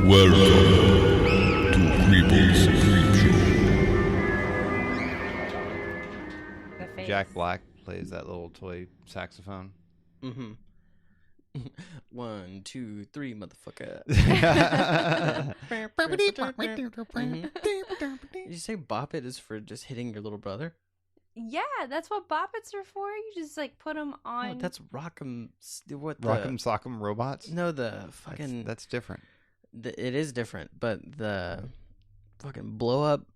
Welcome to Creepy's Creep Show. Jack Black plays that little toy saxophone. Mm-hmm. 1, 2, 3, motherfucker. Did you say bop it is for just hitting your little brother? Yeah, that's what boppets are for. You just like put them on. Oh, that's Rock'em. What? Rock'em Sock'em Robots? No, the fucking. That's different. It is different, but the fucking blow up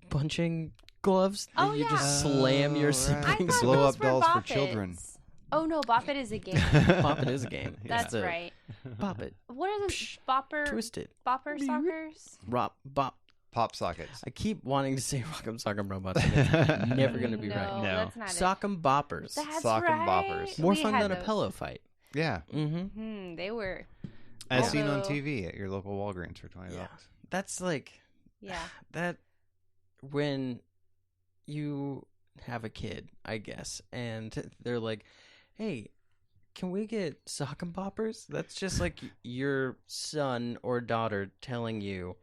punching gloves that you just slam your siblings. Blow up dolls for children. Oh no, Bop It is a game. Bop It is a game. That's right. Bop It. What are those bopper? Twist it. Bopper sockers? Bop. Pop sockets. I keep wanting to say Rock'em Sock'em Robots. And it's never going to be right. No. That's not Sock'em Boppers. That's Sock'em right. Boppers. More We fun had than a those. pillow fight. Yeah. Mm-hmm. They were. As seen on Although- TV at your local Walgreens for $20. That's like... Yeah. That... When you have a kid, I guess, and they're like, hey... Can we get Sock'em Boppers? That's just like your son or daughter telling you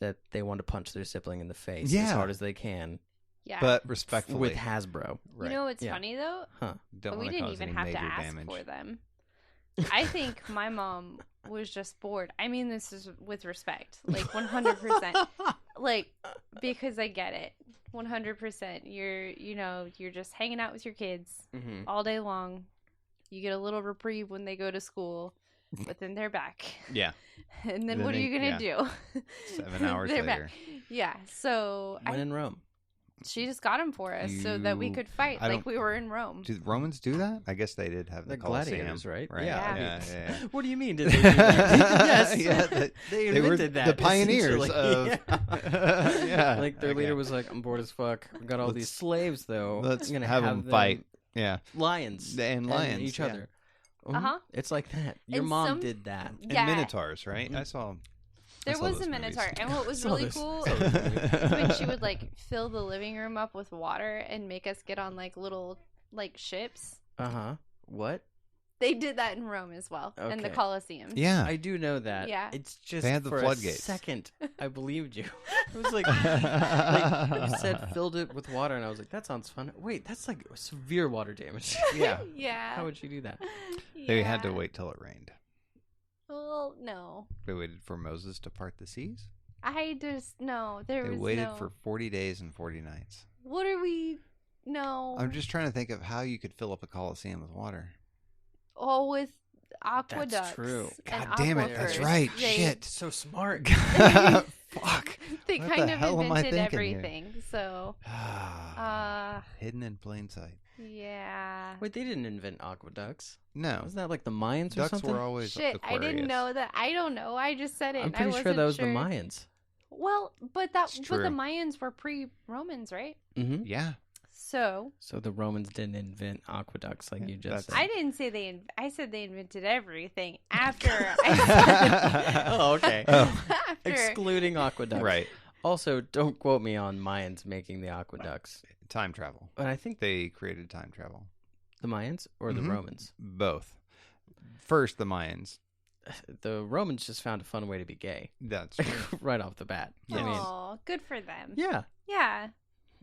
that they want to punch their sibling in the face as hard as they can. Yeah. But respectfully. With Hasbro. Right. You know what's Yeah. funny though? Huh. Don't We want to didn't cause even any have to major ask damage. for them. I think my mom was just bored. I mean, this is with respect, like 100%. Like, because I get it, 100%. You're just hanging out with your kids all day long. You get a little reprieve when they go to school, but then they're back. Yeah. And then Then what are you gonna do? 7 hours They're later. back. Yeah. So When in Rome. she just got them for us so that we could fight I like don't- we were in Rome. Do the Romans do that? I guess they did have the The Colosseum, gladiators, right? Right. Yeah. Yeah. What do you mean? Did they do that? Yes. Yeah, they they were invented that. the pioneers essentially. of. Yeah. Like their Okay. leader was like, I'm bored as fuck. We got all these slaves though. Let's I'm gonna have them fight. Yeah. Lions And lions, each yeah. other. Uh-huh. It's like that. Your And mom some- did that. And Yeah. minotaurs, right? I saw. There was those a movies. minotaur, and what was Saw really those- cool saw those is when she would like fill the living room up with water and make us get on like little like ships. What? They did that in Rome as well, in the Okay. Colosseum. Yeah. I do know that. Yeah. It's just They had the for floodgates. a second I believed you. It was like you said filled it with water, and I was like, that sounds fun. Wait, that's like severe water damage. Yeah. Yeah. How would you do that? They had to Yeah. wait till it rained. Well, no. They waited for Moses to part the seas. I just no. There They was waited no. for 40 days and 40 nights. What are we? No. I'm just trying to think of how you could fill up a Colosseum with water. Oh, with aqueducts. true. and God damn it, that's aquifers. right. They, Shit. So smart. Fuck. They What kind the of hell am I invented thinking here? everything. So, Hidden in plain sight. yeah. Wait, they didn't invent aqueducts. No. Wasn't that like the Mayans or Ducks something? were always Shit, I didn't Aquarius. know that. I don't know. I just said it. I'm and I pretty sure wasn't that was sure. the Mayans. Well, but It's the true. Mayans were pre-Romans, right? Mm-hmm. Yeah. So So the Romans didn't invent aqueducts like Yeah, you just said. I didn't say I said they invented everything after. I Oh, okay. after. Excluding aqueducts. Right. Also, don't quote me on Mayans making the aqueducts. Time travel. But I think They created time travel. the Mayans or the Mhm. Romans. Both. First, the Mayans. The Romans just found a fun way to be gay That's true. right off the bat. Yes. I mean, Aw, good for them. yeah. Yeah.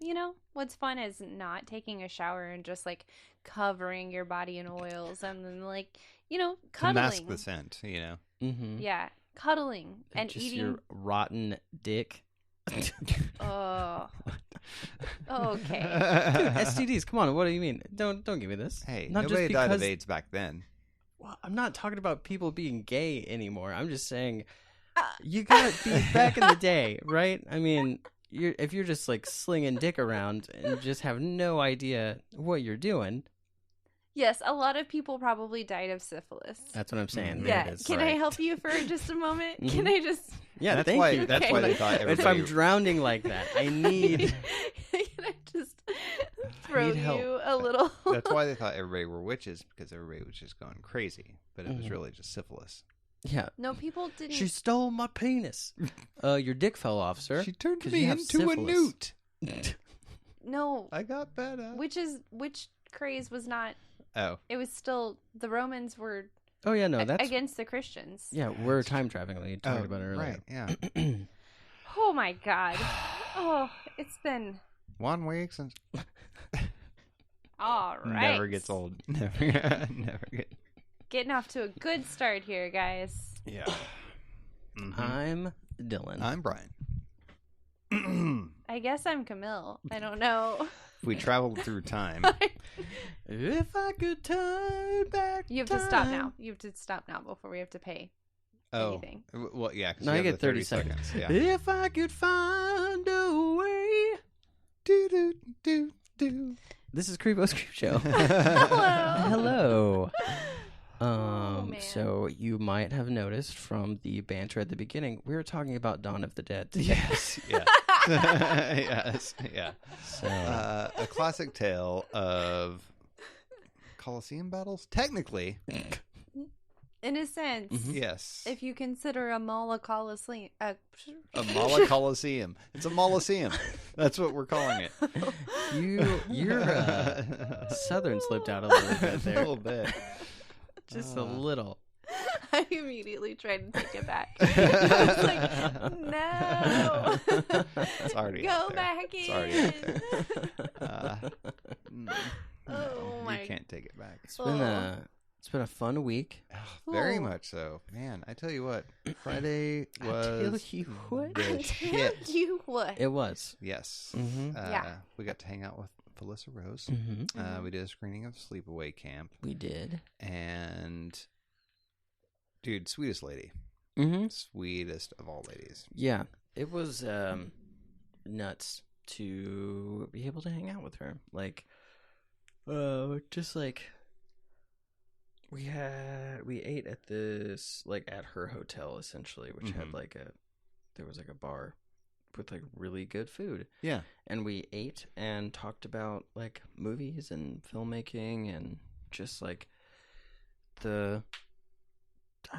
You know, what's fun is not taking a shower and just like covering your body in oils and then like, to cuddling. mask the scent, you know. Mm-hmm. Yeah, cuddling and just eating. your rotten dick. Oh. Okay. Dude, STDs. Come on. What do you mean? Don't give me this. Hey, Not nobody just died of because- AIDS back then. Well, I'm not talking about people being gay anymore. I'm just saying you gotta be back in the day, right? I mean, if you're just like slinging dick around and just have no idea what you're doing, Yes, a lot of people probably died of syphilis. that's what I'm saying. There Yeah. it is. Can I help you for just a moment? Can I just? Yeah, That's thank why. you. That's Okay. why they thought If everybody. I'm drowning like that, I need. Can I just throw need help. you a little? That's why they thought everybody were witches, because everybody was just going crazy. But it was Mhm. really just syphilis. Yeah. No, people didn't. She stole my penis. Your dick fell off, sir. She turned 'Cause me you have into a syphilis. newt. No, I got better. witch craze was not. Oh, It was still the Romans were Oh yeah, no, that's against the Christians. yeah. We're time traveling. We talked about it earlier. Right, yeah. Oh my God. Oh, it's been 1 week since... all right. Never gets old. Never get... Getting off to a good start here, guys. Yeah. I'm Dylan. I'm Brian. I guess I'm Camille. I don't know. We traveled through time. If I could turn back, You have to stop now. You have to stop now before we have to pay anything. Well, yeah. 'Cause No, we you have get the 30 seconds. Yeah. If I could find a way. Do, do, do, do. This is Creepo's Creep Show. Hello. Hello. man. So you might have noticed from the banter at the beginning, we were talking about Dawn of the Dead. Yes. Yeah. Yes. Yeah. So A classic tale of Colosseum battles. Technically, In a sense, yes. if you consider a mall a coliseum, A Mala Coliseum. It's a Moliseum. That's what we're calling it. your southern slipped out a little bit A there. little bit. Just a little. I immediately tried to take it back. I was like, no. It's already Go out there. back in. It's already out there. No, Oh my you can't take it back. It's been a fun week. Very Ooh. much so. Man, I tell you what, Friday I was tell you what. the shit. You what? It was. Yes. Mhm. Yeah. We got to hang out with Felissa Rose. Mm-hmm. We did a screening of Sleepaway Camp. We did. And, dude, sweetest lady. Mm-hmm. Sweetest of all ladies. Yeah, it was nuts to be able to hang out with her. Like, just like we ate at this, like, at her hotel essentially, which had there was like a bar with like really good food. Yeah. And we ate and talked about like movies and filmmaking and just like I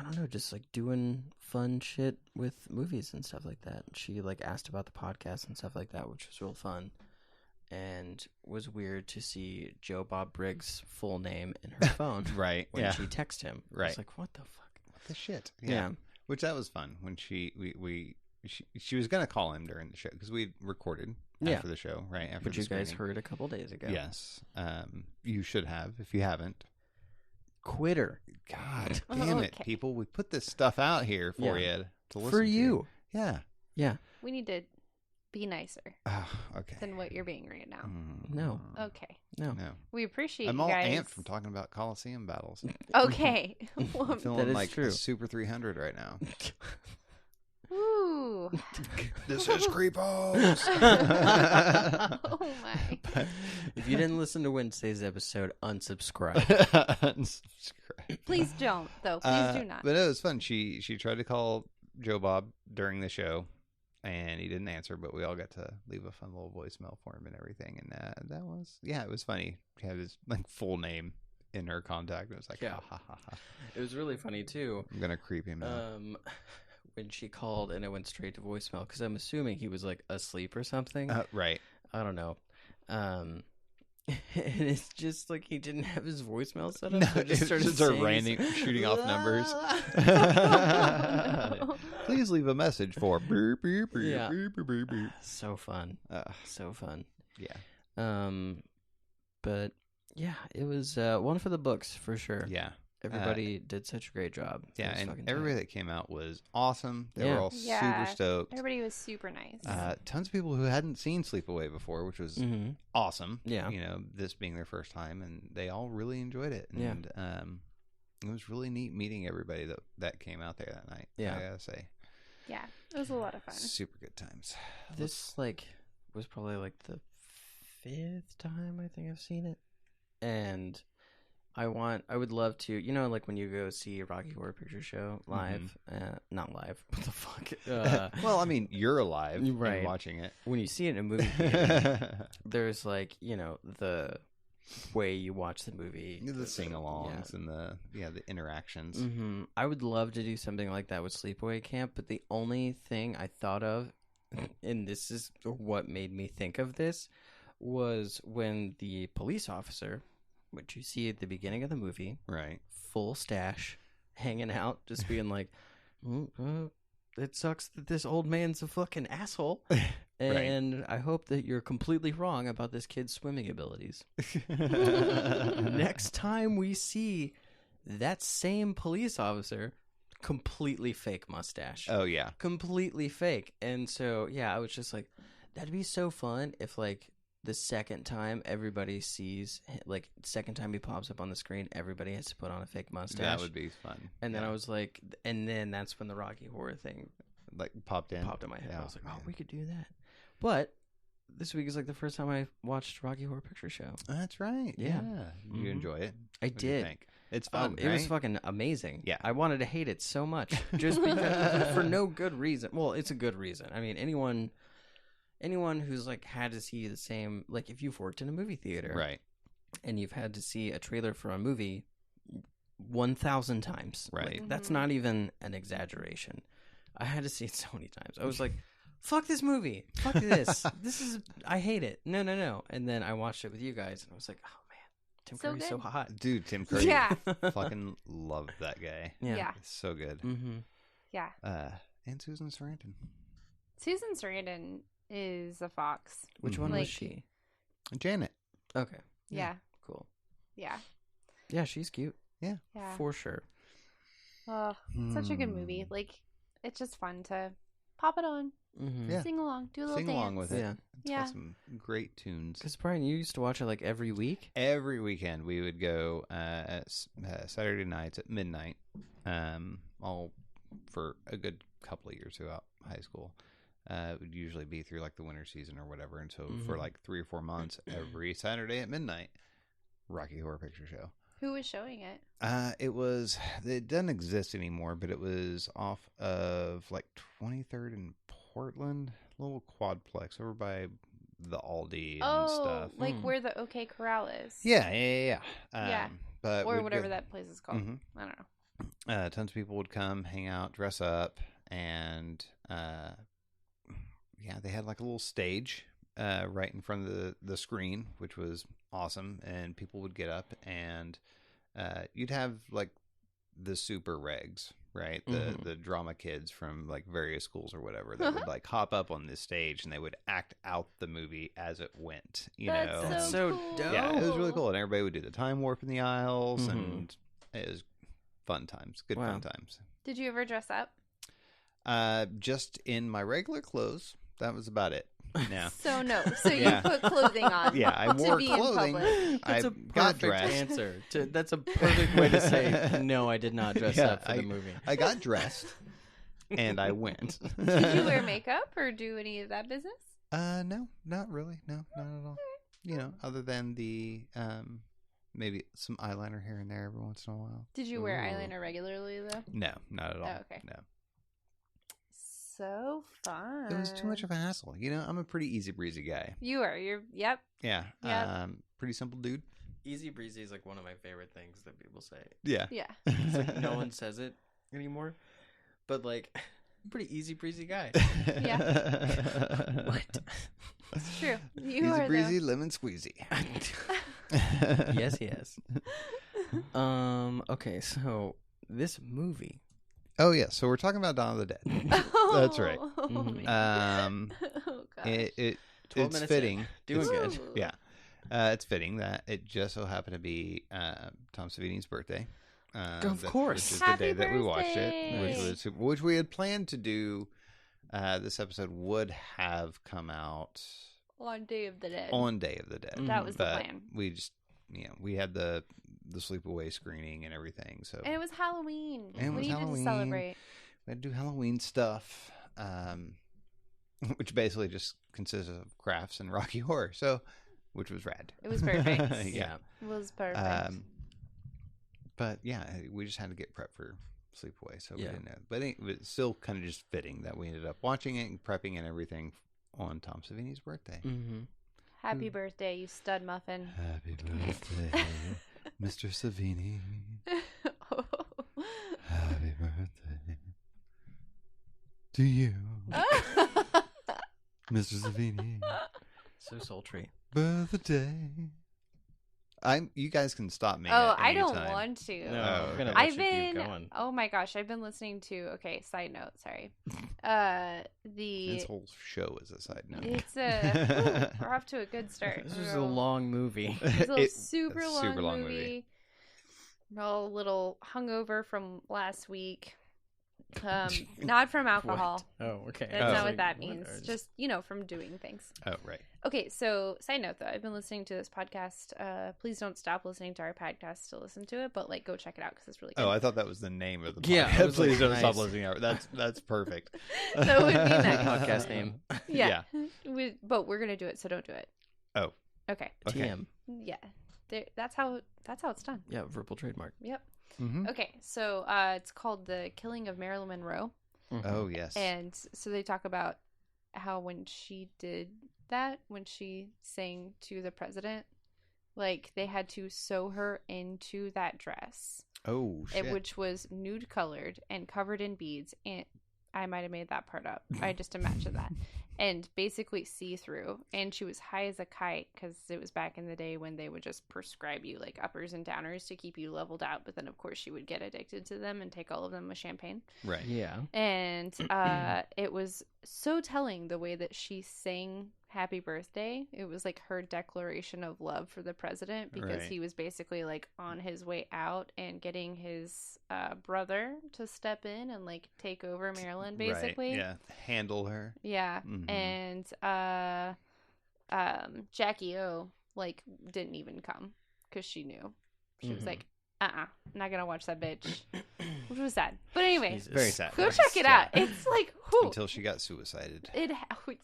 don't know, just like doing fun shit with movies and stuff like that. She like asked about the podcast and stuff like that, which was real fun. And was weird to see Joe Bob Briggs' full name in her phone. Right. When Yeah. she texted him. I Right. was like, what the fuck? What the shit? Yeah. Which that was fun when she was gonna call him during the show because we recorded after the show, right? After Which the you guys screening. heard a couple days ago. Yes. You should have if you haven't. Quitter. God damn it, Okay. people! We put this stuff out here for you to listen For to. you. Yeah. Yeah. We need to be nicer Oh, okay. than what you're being right now. No. Okay. No. No. We appreciate I'm you all guys. amped from talking about Coliseum battles. Okay. I'm feeling That is like true. a Super 300 right now. Ooh. This is Creepos. Oh my. If you didn't listen to Wednesday's episode, unsubscribe. Unsubscribe. Please don't, though. Please do not. But it was fun. She tried to call Joe Bob during the show, and he didn't answer. But we all got to leave a fun little voicemail for him and everything. And that was it was funny. She had his like full name in her contact. It was like, Yeah. ha, ha, ha, ha. It was really funny, too. I'm gonna creep him out. When she called and it went straight to voicemail, because I'm assuming he was like asleep or something. Right. I don't know. And it's just like he didn't have his voicemail set up. No, so it just it's started just a saying random this- shooting off numbers. No. Please leave a message for beep, beep, beep, Yeah. beep, beep, beep, beep. So fun. So fun. Yeah. But yeah, it was one for the books for sure. Yeah. Everybody did such a great job. It Yeah, was and fucking everybody tight. that came out was awesome. They Yeah. were all Yeah. super stoked. Everybody was super nice. Tons of people who hadn't seen Sleepaway before, which was Mhm. awesome. Yeah. You know, this being their first time, and they all really enjoyed it. And it was really neat meeting everybody that came out there that night. Yeah. I gotta say. Yeah, it was a lot of fun. Super good times. This like was probably like the 5th time I think I've seen it, and I would love to, like when you go see a Rocky Horror Picture Show live, not live. What the fuck? Well, I mean, you're alive Right. and watching it. When you see it in a movie theater, there's like the way you watch the movie, The sing-alongs and the interactions. Mm-hmm. I would love to do something like that with Sleepaway Camp, but the only thing I thought of, and this is what made me think of this, was when the police officer, which you see at the beginning of the movie, Right. full stash, hanging out, just being like, it sucks that this old man's a fucking asshole. And I hope that you're completely wrong about this kid's swimming abilities. Next time we see that same police officer, completely fake mustache. Oh, yeah. Completely fake. And so, yeah, I was just like, that'd be so fun if, like, the second time everybody sees, like, second time he pops up on the screen, everybody has to put on a fake mustache. That would be fun. And then I was like, and then that's when the Rocky Horror thing Like, popped in my head. Yeah, I was like, oh, man. we could do that. But this week is like the first time I watched Rocky Horror Picture Show. That's right. Yeah. You Mhm. enjoy it? I What do you did. think? It's fun, It was right? fucking amazing. Yeah. I wanted to hate it so much just because for no good reason. Well, it's a good reason. I mean, anyone who's like had to see the same, like if you've worked in a movie theater, Right. and you've had to see a trailer for a movie 1,000 times, Right. Like, that's not even an exaggeration. I had to see it so many times. I was like, fuck this movie. Fuck this. I hate it. No. And then I watched it with you guys, and I was like, oh man, Tim So Curry's so good. hot. Dude, Tim Curry. Yeah. Fucking love that guy. Yeah. It's so good. Mm-hmm. Yeah. And Susan Sarandon. Susan Sarandon is a fox. Which one Like- was she? Janet. Okay. Yeah. Cool. Yeah. Yeah, she's cute. Yeah. For sure. Oh, such a good movie. Like, it's just fun to pop it on, Mm-hmm. Yeah. sing along, do a little Sing dance. along with it. Yeah. It's Yeah. got some great tunes. Because, Brian, you used to watch it like every week? Every weekend we would go Saturday nights at midnight, all for a good couple of years throughout high school. It would usually be through like the winter season or whatever. And so for Mhm. like 3 or 4 months, every Saturday at midnight, Rocky Horror Picture Show. Who was showing it? It doesn't exist anymore, but it was off of like 23rd and Portland, little quadplex over by the Aldi and stuff. like Mm. where the OK Corral is. Yeah. Yeah. But Or we'd whatever go- that place is called. Mhm. I don't know. Tons of people would come, hang out, dress up, and they had like a little stage right in front of the screen, which was awesome. And people would get up, and you'd have like the super regs, right? The drama kids from like various schools or whatever that would like hop up on this stage, and they would act out the movie as it went. That's so cool. dope. Yeah, it was really cool, and everybody would do the time warp in the aisles, Mhm. and it was fun times, good Wow. fun times. Did you ever dress up? Just in my regular clothes. That was about it. No. So no. So Yeah. you put clothing on. Yeah, I to wore be clothing. in public. That's I a got perfect dressed. answer. That's a perfect way to say, no, I did not dress Yeah, up for the movie. I got dressed, and I went. Did you wear makeup or do any of that business? No, not really. No, not at all. Other than the maybe some eyeliner here and there every once in a while. Did you wear Ooh. eyeliner regularly though? No, not at all. Oh, okay. No. So fun. It was too much of a hassle. I'm a pretty easy breezy guy. You are. Yep. Yeah. Yep. Pretty simple dude. Easy breezy is like one of my favorite things that people say. Yeah. Yeah. It's like no one says it anymore. But like, I'm a pretty easy breezy guy. What? It's true. You Easy are breezy, lemon squeezy. yes. Okay, so this movie. Oh yeah, so we're talking about Dawn of the Dead. though. That's right. Oh, Mhm. man. Oh gosh. It 12 it's minutes fitting. in. Doing It's- good. Yeah, it's fitting that it just so happened to be Tom Savini's birthday. Of course. which is Happy the day that we watched it, birthday. which we had planned to do. This episode would have come out On Day of the Dead. on Day of the Dead. That was the but plan. We just we had the sleepaway screening and everything, so And it was Halloween. And it we was needed Halloween. to celebrate. we had to do Halloween stuff, which basically just consists of crafts and Rocky Horror. So, which was rad. It was perfect. Yeah. It was perfect. But yeah, we just had to get prepped for Sleepaway, so we Yeah. didn't know. But it was still kind of just fitting that we ended up watching it and prepping and everything on Tom Savini's birthday. Mm-hmm. Happy birthday, you stud muffin. Happy birthday, Mr. Savini. Happy birthday to you, Mr. Savini. So sultry. Birthday. You guys can stop me. Oh, at I any don't time. want to. No, Oh, I'm gonna okay. let I've you keep been. going. Oh my gosh, I've been listening to. Okay, side note. Sorry. This whole show is a side note. It's a. Ooh, we're off to a good start. This was a long movie. It's a It's super a long, super long movie. We're all a little hungover from last week. Not from alcohol. What? Oh, okay. That's Oh. not what Like, that means. are- Just from doing things. Oh, right. Okay, so side note though, I've been listening to this podcast. Please don't stop listening to our podcast to listen to it, but like go check it out because it's really good. Oh, I thought that was the name of the podcast. Yeah, I was Please like, don't stop nice. listening. That's perfect. That would be nice. Podcast name. Yeah, but we're gonna do it, so don't do it. Oh. Okay. Okay. TM. Yeah, that's how it's done. Yeah, verbal trademark. Yep. Mm-hmm. Okay, so it's called The Killing of Marilyn Monroe. Oh yes. And so they talk about how when she did that, when she sang to the president, like they had to sew her into that dress, Oh shit. which was nude colored and covered in beads. And I might have made that part up. I just imagined that. And basically see through. And she was high as a kite because it was back in the day when they would just prescribe you like uppers and downers to keep you leveled out. But then, of course, she would get addicted to them and take all of them with champagne. Right. Yeah. And it was so telling the way that she sang Happy Birthday. It was like her declaration of love for the president because Right. he was basically like on his way out and getting his brother to step in and like take over Maryland, basically. Right. Yeah. Handle her. Yeah. Mhm. And Jackie O like didn't even come because she knew. She was Mhm. like, not gonna watch that bitch. Which was sad. But anyway, Jesus. Very sad. go check it out. It's like, whew. Until she got suicided.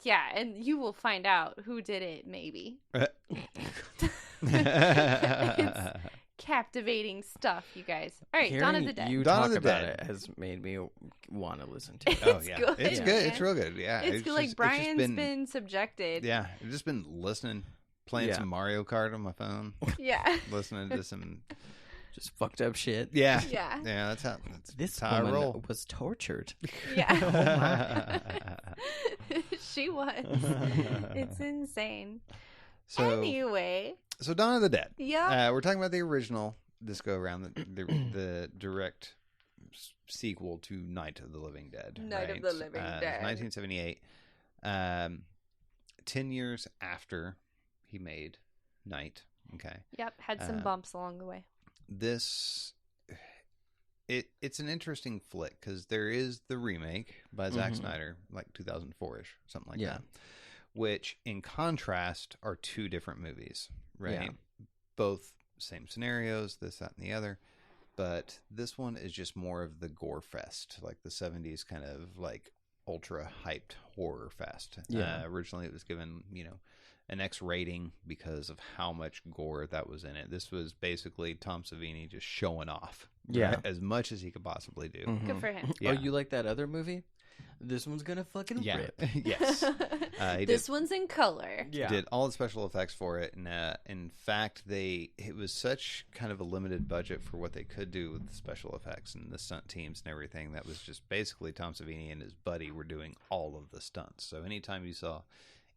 Yeah, and you will find out who did it, maybe. Captivating stuff, you guys. All right, Dawn of Hearing the Dead. you Dawn of talk the about Dead. it has made me want to listen to it. Oh It's yeah. good, It's yeah. good. man. It's real good. Yeah. It's good. Like just Brian's been subjected. Yeah. I've just been listening, playing Yeah. some Mario Kart on my phone, Yeah. listening to some. Just fucked up shit. Yeah. Yeah. Yeah. That's how. This how I woman roll. was tortured. Yeah. She was. It's insane. So Anyway. so Dawn of the Dead. Yeah. We're talking about the original this go around, the direct sequel to Night of the Living Dead. Night of the Living Dead. 1978. 10 years after he made Night. Okay. Yep. Had some bumps along the way. This it's an interesting flick because there is the remake by Zack Mhm. Snyder, like 2004ish, something like Yeah. that. Which, in contrast, are two different movies, right? Yeah. Both same scenarios, this, that, and the other. But this one is just more of the gore fest, like the 70s kind of like ultra hyped horror fest. Yeah. Originally, it was given, an X rating because of how much gore that was in it. This was basically Tom Savini just showing off, Yeah. right? As much as he could possibly do. Mhm. Good for him. Yeah. Oh, you like that other movie? This one's gonna fucking Yeah. rip. Yes. He This one's in color. Yeah. did all the special effects for it, and in fact, it was such kind of a limited budget for what they could do with the special effects and the stunt teams and everything. That was just basically Tom Savini and his buddy were doing all of the stunts. So anytime you saw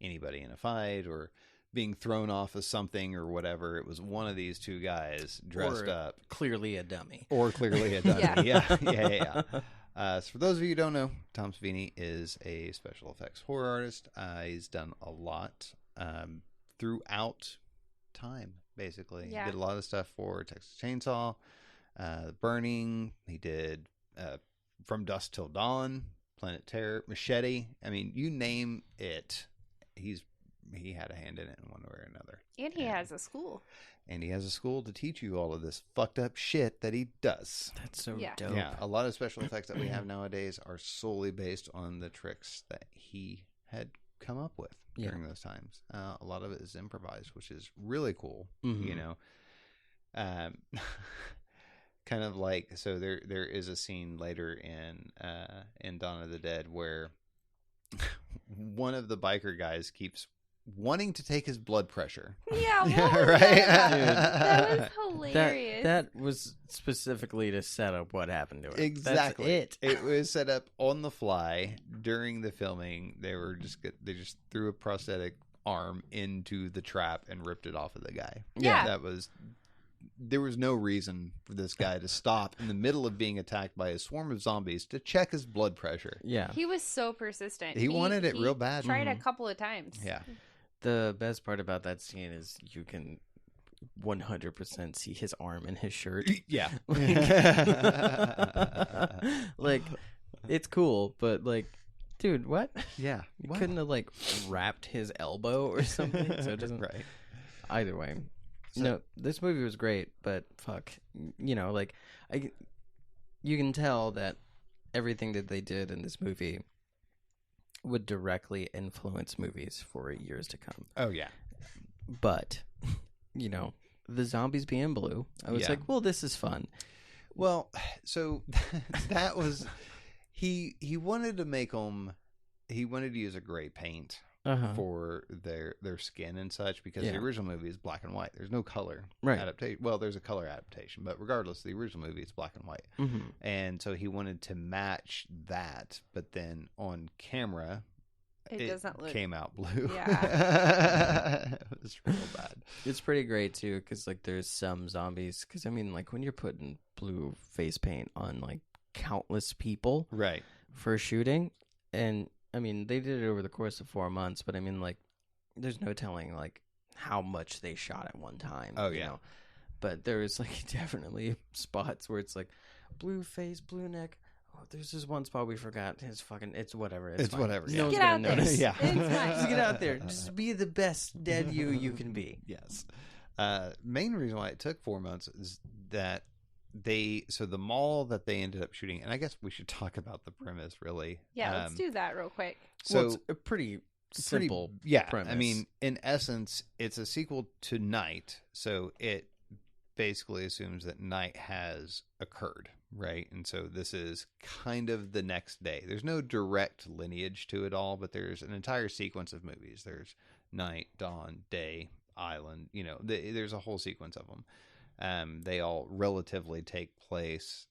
anybody in a fight or being thrown off of something or whatever, it was one of these two guys dressed Or up, Clearly a dummy. or clearly a dummy. Yeah. Yeah. So for those of you who don't know, Tom Savini is a special effects horror artist. He's done a lot throughout time, basically. Yeah. He did a lot of stuff for Texas Chainsaw, The Burning. He did From Dusk Till Dawn, Planet Terror, Machete. I mean, you name it, he had a hand in it in one way or another. And he has a school. And he has a school to teach you all of this fucked up shit that he does. That's so Yeah. dope. Yeah, a lot of special effects that we have nowadays are solely based on the tricks that he had come up with Yeah. during those times. A lot of it is improvised, which is really cool. Mhm. Kind of like, so there is a scene later in Dawn of the Dead where one of the biker guys keeps wanting to take his blood pressure. Yeah, Yeah, what was right? that about? Dude. That was hilarious. That was specifically to set up what happened to her. Exactly. That's it. It was set up on the fly during the filming. They just threw a prosthetic arm into the trap and ripped it off of the guy. Yeah. That was there was no reason for this guy to stop in the middle of being attacked by a swarm of zombies to check his blood pressure. Yeah. He was so persistent. He wanted it real bad. Tried a couple of times. Yeah. The best part about that scene is you can 100% see his arm in his shirt. Yeah. Like, it's cool, but like, dude, what? Yeah. You What? couldn't have like wrapped his elbow or something, so it doesn't. Right. Either way, So- no, this movie was great, but fuck, like you can tell that everything that they did in this movie would directly influence movies for years to come. Oh, yeah. But, the zombies being blue, I was Yeah. like, well, this is fun. Well, so that was he wanted to make them. He wanted to use a gray paint Uh-huh. for their skin and such because Yeah. the original movie is black and white. There's no color Right. adaptation. Well, there's a color adaptation, but regardless, the original movie is black and white. Mm-hmm. And so he wanted to match that, but then on camera, It doesn't look. came out blue. Yeah. It was real bad. It's pretty great too, because like there's some zombies. Because I mean, like when you're putting blue face paint on like countless people Right. for shooting, and I mean they did it over the course of 4 months, but I mean like there's no telling like how much they shot at one time. Oh, yeah. But there was like definitely spots where it's like blue face, blue neck. Oh, there's this one spot we forgot. It's whatever. It's fine. whatever, No yeah. one's Get gonna out there. notice. Yeah. It's fine. Just get out there. Just be the best dead you can be. Yes. Main reason why it took 4 months is that the mall that they ended up shooting, and I guess we should talk about the premise really. Yeah, let's do that real quick. So Well, it's a pretty simple yeah. premise. I mean, in essence, it's a sequel to Night, so it basically assumes that Night has occurred, right? And so this is kind of the next day. There's no direct lineage to it all, but there's an entire sequence of movies. There's Night, Dawn, Day, Island. There's a whole sequence of them. They all relatively take place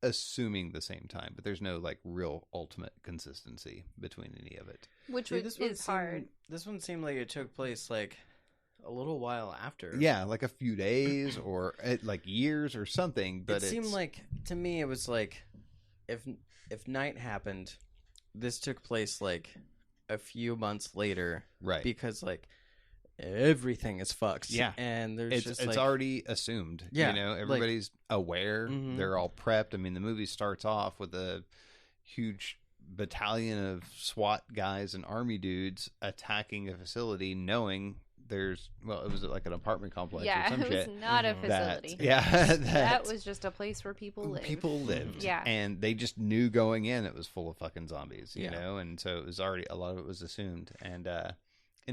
assuming the same time, but there's no like real ultimate consistency between any of it. Which See, is hard. This one seemed like it took place like a little while after. Yeah, like a few days or like years or something. But it seemed like to me it was like if Night happened, this took place like a few months later, right. Because like everything is fucked. Yeah. And there's It's like, already assumed. Yeah, everybody's aware. Mhm. They're all prepped. I mean, the movie starts off with a huge battalion of SWAT guys and army dudes attacking a facility, knowing it was like an apartment complex or some It was shit. not a Mhm. facility. That was just a place where people lived. People lived. Yeah. And they just knew going in it was full of fucking zombies, you Yeah. know? And so it was already, a lot of it was assumed. And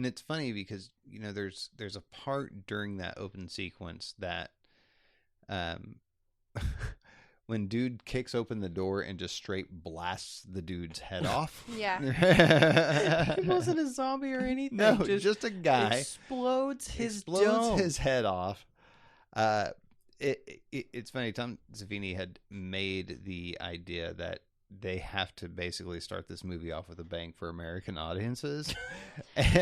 it's funny because, there's a part during that open sequence that when dude kicks open the door and just straight blasts the dude's head off. Yeah. He wasn't a zombie or anything. No, just a guy. Explodes his Explodes dome. his head off. It's funny. Tom Savini had made the idea that they have to basically start this movie off with a bang for American audiences. Because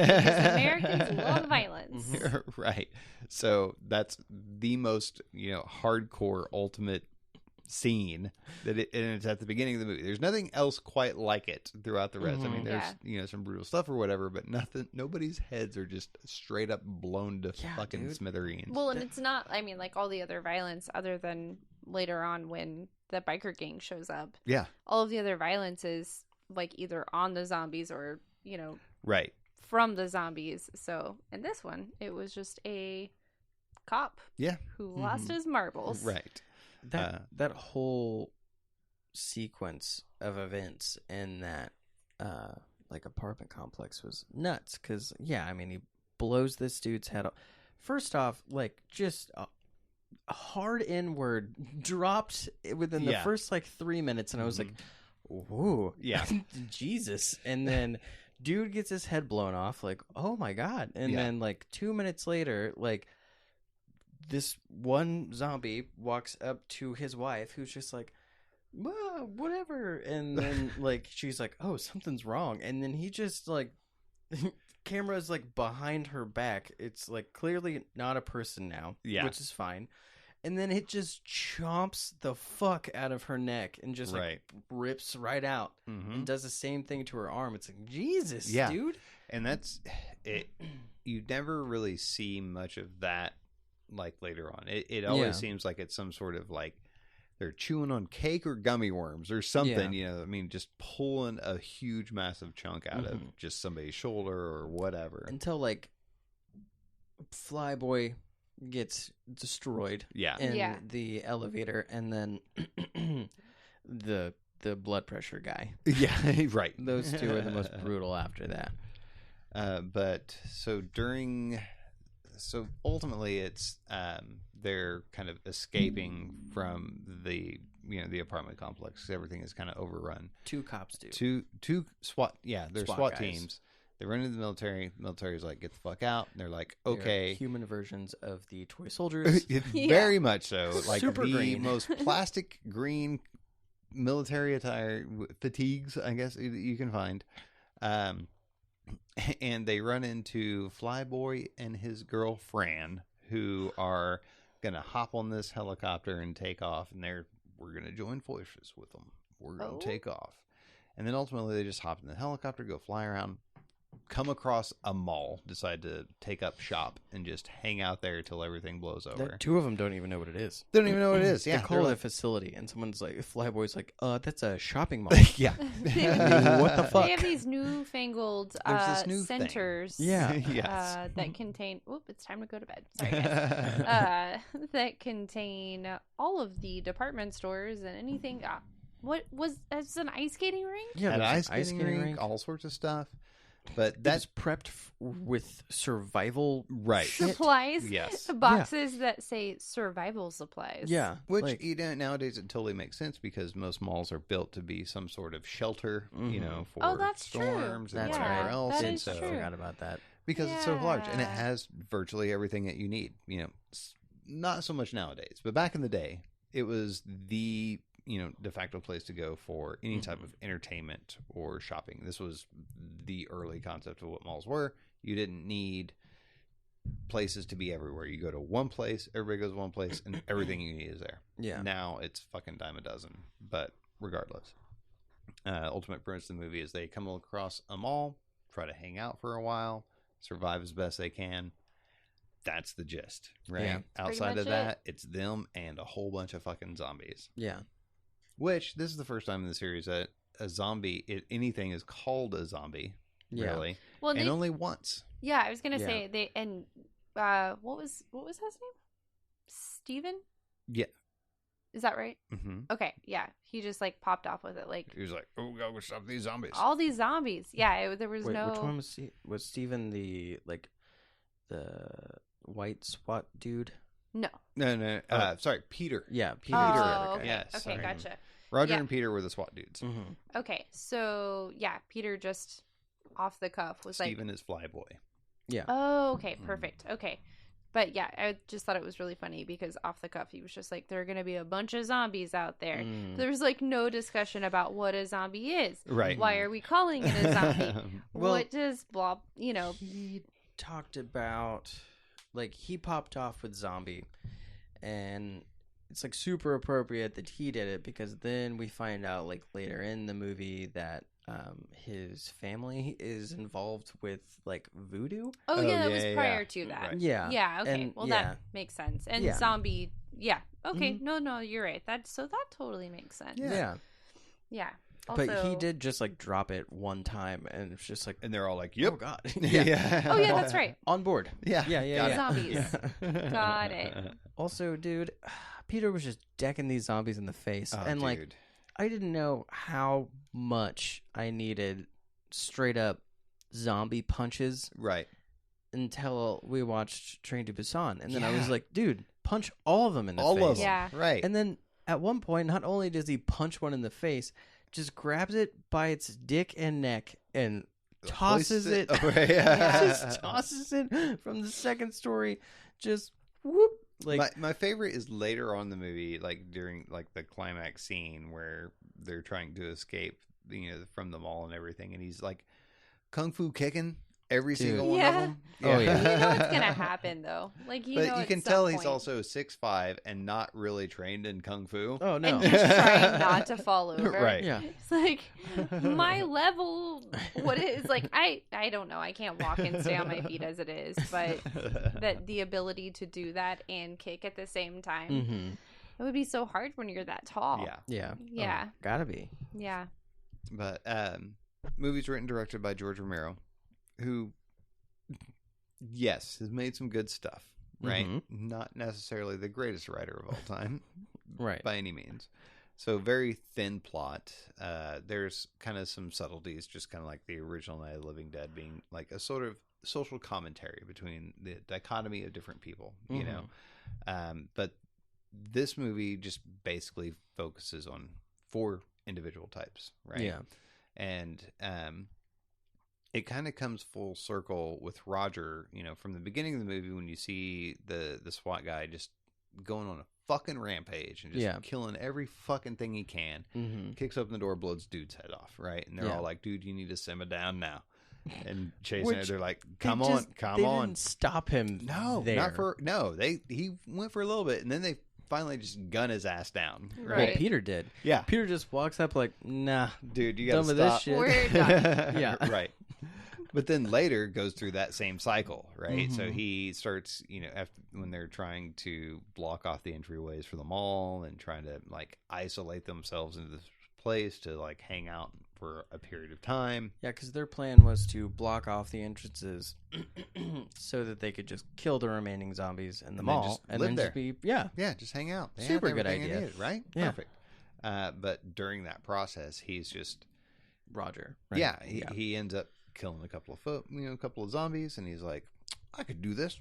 Americans love violence. Right. So that's the most, hardcore ultimate scene and it's at the beginning of the movie. There's nothing else quite like it throughout the rest. I mean, there's some brutal stuff or whatever, but nobody's heads are just straight up blown to fucking dude. smithereens. Well, and it's not, like all the other violence other than later on when the biker gang shows up. Yeah. All of the other violence is like either on the zombies or, Right. from the zombies. So in this one, it was just a cop who lost his marbles. Right. That whole sequence of events in that apartment complex was nuts. Because he blows this dude's head off. First off, just a hard N-word dropped within the first 3 minutes, and I was like, "Whoa, Yeah, Jesus!" And then dude gets his head blown off. Like, oh my god! And then 2 minutes later, this one zombie walks up to his wife, who's just like, well, whatever. And then she's like, oh, something's wrong. And then he just camera is like behind her back. It's like clearly not a person now, Yeah. which is fine. And then it just chomps the fuck out of her neck and just like rips right out and does the same thing to her arm. It's like, Jesus, Yeah. dude. And that's it. You never really see much of that like later on. It always seems like it's some sort of like they're chewing on cake or gummy worms or something, you know. I mean, just pulling a huge, massive chunk out of just somebody's shoulder or whatever. Until like Flyboy gets destroyed Yeah. in the elevator, and then the blood pressure guy. Yeah, right. Those two are the most brutal after that. But so ultimately it's they're kind of escaping from the apartment complex 'cause everything is kind of overrun. Two cops do. Two SWAT they're SWAT SWAT guys. teams. They run into the military. The military's like, get the fuck out. And they're like, They're okay. human versions of the toy soldiers. Very much so. Like Super the green. most plastic green military attire fatigues, I guess you can find. And they run into Flyboy and his girl Fran, who are gonna hop on this helicopter and take off, and we're gonna join forces with them. We're gonna take off. And then ultimately they just hop in the helicopter, go fly around, come across a mall, decide to take up shop and just hang out there till everything blows over. Two of them don't even know what it is. They don't even know what it is. Yeah, They call it they're a facility, and someone's like, Flyboy's like, that's a shopping mall. like, yeah. What the fuck? They have these newfangled There's this new thing. centers Yeah. Yes. that contain... Oop, it's time to go to bed. Sorry, guys. That contain all of the department stores and anything... what was... It's an ice skating rink? Yeah, An there's ice skating rink, all sorts of stuff. But That's that's prepped with survival right. shit. Supplies. Yes. Boxes that say survival supplies. Yeah. Which like, nowadays it totally makes sense because most malls are built to be some sort of shelter, you know, for Oh, that's true. storms and That's whatever right. else. That and is so true. I forgot about that. because it's so large and it Yeah. has virtually everything that you need. You know, not so much nowadays, but back in the day, it was the de facto place to go for any type of entertainment or shopping. This was the early concept of what malls were. You didn't need places to be everywhere. You go to one place, everybody goes to one place, and everything you need is there. Yeah. Now it's fucking dime a dozen. But regardless, ultimate premise of the movie is they come across a mall, try to hang out for a while, survive as best they can. That's the gist, right? Yeah. Outside pretty of much that, it's them and a whole bunch of fucking zombies. Yeah. Which, this is the first time in the series that a zombie, anything is called a zombie, Yeah. really. Well, And they, only once. yeah, I was gonna Yeah. say they and what was his name? Steven? Yeah. Is that right? Mm-hmm. Okay, yeah. He just like popped off with it, like He was like, oh, we gotta go stop these zombies. all these zombies. Yeah, there was Wait, no. which one was Steven the white SWAT dude? No. No. Sorry, Peter. Yeah, Peter. Oh, the other guy. okay. Yes, Okay, sorry. gotcha. Roger Yeah. and Peter were the SWAT dudes. Mm-hmm. Okay, so yeah, Peter just off the cuff was Steven is Flyboy. Yeah. oh, okay, perfect. Okay. But yeah, I just thought it was really funny because off the cuff, he was just like, there are going to be a bunch of zombies out there. Mm. There was like no discussion about what a zombie is. Right. Why are we calling it a zombie? Well- what does blah, He talked about, like, he popped off with zombie, and it's like super appropriate that he did it because then we find out like later in the movie that his family is involved with like voodoo. Oh, yeah, that was yeah, prior yeah. to that. Right. Yeah. Yeah, okay. And, well, yeah. that makes sense. And Yeah. zombie, yeah. Okay, Mhm. no, you're right. That totally makes sense. Yeah. Yeah. Also, But he did just like drop it one time, and it's just like, And they're all like, oh yep. god, Yeah. Oh, yeah, that's right. on board. Yeah. Yeah. Zombies. Yeah. Got it. Also, dude, Peter was just decking these zombies in the face, Oh, and like, dude. I didn't know how much I needed straight up zombie punches Right. until we watched Train to Busan, and then I was Yeah. like, dude, punch all of them in the All face. of them. Yeah. Right. And then at one point, not only does he punch one in the face, just grabs it by its dick and neck and tosses Hoists it. over. Yeah. Just tosses it from the second story. Just whoop. Like, my favorite is later on in the movie, like during like the climax scene where they're trying to escape, from the mall and everything, and he's like kung fu kicking Every Dude. single one Yeah. of them. Oh, yeah. You know what's gonna happen though. Like you But know, you at can some tell he's point. also 6'5" and not really trained in kung fu. Oh no. and just trying not to fall over. Right. Yeah. It's like my level. What it is like? I don't know. I can't walk and stay on my feet as it is, but that the ability to do that and kick at the same time, Mm-hmm. it would be so hard when you're that tall. Yeah. Yeah. Yeah. Oh, gotta be. Yeah. But movies written and directed by George Romero, who, yes, has made some good stuff, right? Mhm. Not necessarily the greatest writer of all time, Right. by any means. So very thin plot. There's kind of some subtleties, just kind of like the original Night of the Living Dead being like a sort of social commentary between the dichotomy of different people, you know? But this movie just basically focuses on 4 individual types, right? Yeah. And it kind of comes full circle with Roger, you know, from the beginning of the movie when you see the SWAT guy just going on a fucking rampage and just killing every fucking thing he can. Mm-hmm. Kicks open the door, blows dude's head off, right? And they're all like, dude, you need to simmer down now. And chasing it, they're like, come on. They didn't stop him. No, there. not for, no, he went for a little bit and then they finally just gun his ass down. Well, Right. Peter did. Yeah. Peter just walks up like, nah, Dude, you done gotta with stop. this shit. We're done. Yeah. Right. But then later goes through that same cycle, right? So Mhm. he starts, you know, after when they're trying to block off the entryways for the mall and trying to like isolate themselves into this place to like hang out for a period of time. Yeah, because their plan was to block off the entrances so that they could just kill the remaining zombies in the And then mall just and live then there. just be yeah. Just hang out. They Super have good everything they idea. needed, right? Yeah. Perfect. But during that process, he's just Roger. Right? yeah, he ends up killing a couple of zombies, and he's like, I could do this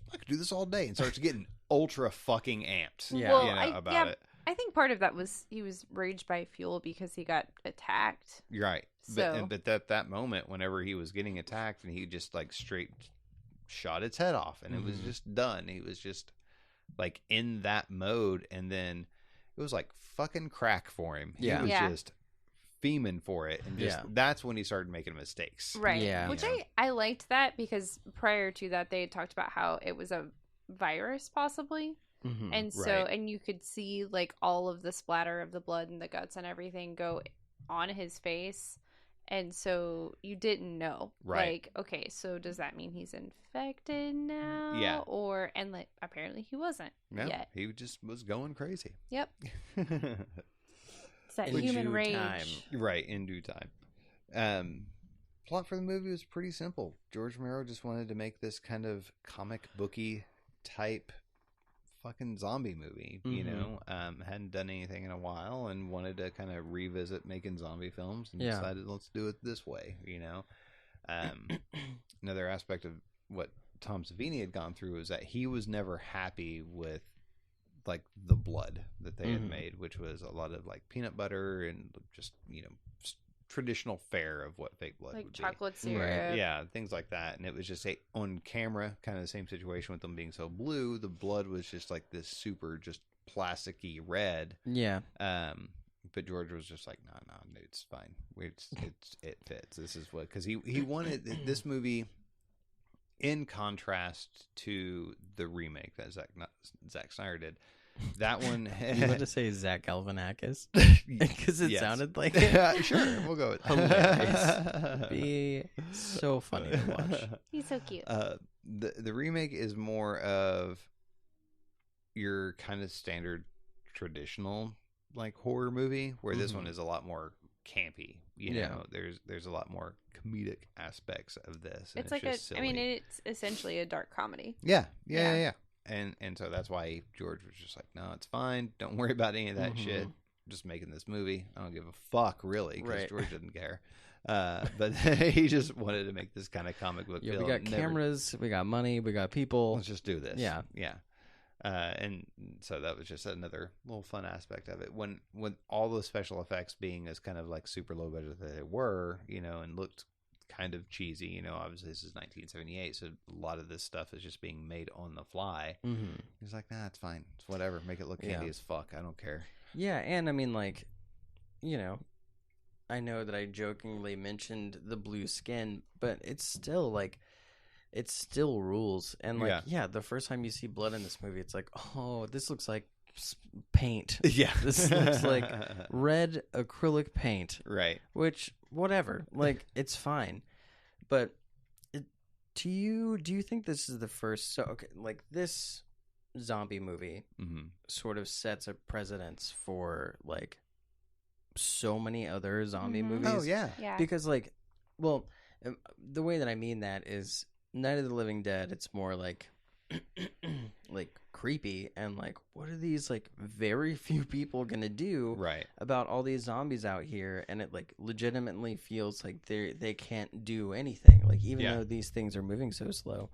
all day, and starts getting ultra fucking amped. Yeah. Well, you know, about it. I think part of that was he was raged by fuel because he got attacked. You're right. So- But at that moment, whenever he was getting attacked, and he just like straight shot its head off, and it was just done. He was just like in that mode, and then it was like fucking crack for him. He Yeah. was Yeah. just fiending for it, and just that's when he started making mistakes. Right. Yeah. Which You know? I liked that because prior to that they had talked about how it was a virus possibly. Mhm. And so Right. and you could see like all of the splatter of the blood and the guts and everything go on his face. And so you didn't know. Right. Like, okay, so does that mean he's infected now? Yeah. Or and like apparently he wasn't No, yet. he just was going crazy. Yep. It's that In human due rage. time. Right, in due time. Plot for the movie was pretty simple. George Romero just wanted to make this kind of comic booky type fucking zombie movie, you Mhm. know? Hadn't done anything in a while and wanted to kind of revisit making zombie films and Yeah. decided let's do it this way, you know? Another aspect of what Tom Savini had gone through is that he was never happy with like the blood that they had Mhm. made, which was a lot of like peanut butter and just, you know, traditional fare of what fake blood Like would chocolate be. syrup. Yeah, things like that. And it was just on camera, kind of the same situation with them being so blue. The blood was just like this super just plasticky red. Yeah. But George was just like, no, it's fine. It fits. This is what, because he wanted this movie in contrast to the remake that Zack Snyder did. That one, You want to say Zach Galifianakis? Because it Yes. sounded like sure, we'll go with Hilarious. Be so funny to watch. He's so cute. The remake is more of your kind of standard traditional like horror movie, where this one is a lot more campy. You Yeah. know, there's a lot more comedic aspects of this. And It's like just I mean, silly. it's essentially a dark comedy. Yeah. Yeah. And so that's why George was just like, no, it's fine. Don't worry about any of that shit. Just making this movie. I don't give a fuck, really, because Right. George didn't care. But he just wanted to make this kind of comic book Yeah, film. we got Never- cameras, we got money, we got people. Let's just do this. Yeah. Yeah. And so that was just another little fun aspect of it. When all the special effects being as kind of like super low budget that they were, you know, and looked kind of cheesy, you know, obviously this is 1978, so a lot of this stuff is just being made on the fly. Mm-hmm. He's like, nah, it's fine. It's whatever. Make it look handy as fuck. I don't care. Yeah, and I mean, like, you know, I know that I jokingly mentioned the blue skin, but it's still like it still rules. And like, Yeah. yeah, the first time you see blood in this movie, it's like, oh, this looks like paint. Yeah. This looks like red acrylic paint, Right. which whatever, like it's fine. But do you think this is the first? So okay, like this zombie movie Mm-hmm. sort of sets a precedence for like so many other zombie Mhm. movies. Oh, yeah. Yeah. Because like, well, the way that I mean that is Night of the Living Dead. It's more like like creepy and like, what are these like very few people gonna do Right. about all these zombies out here? And it like legitimately feels like they can't do anything. Like even Yeah. though these things are moving so slow.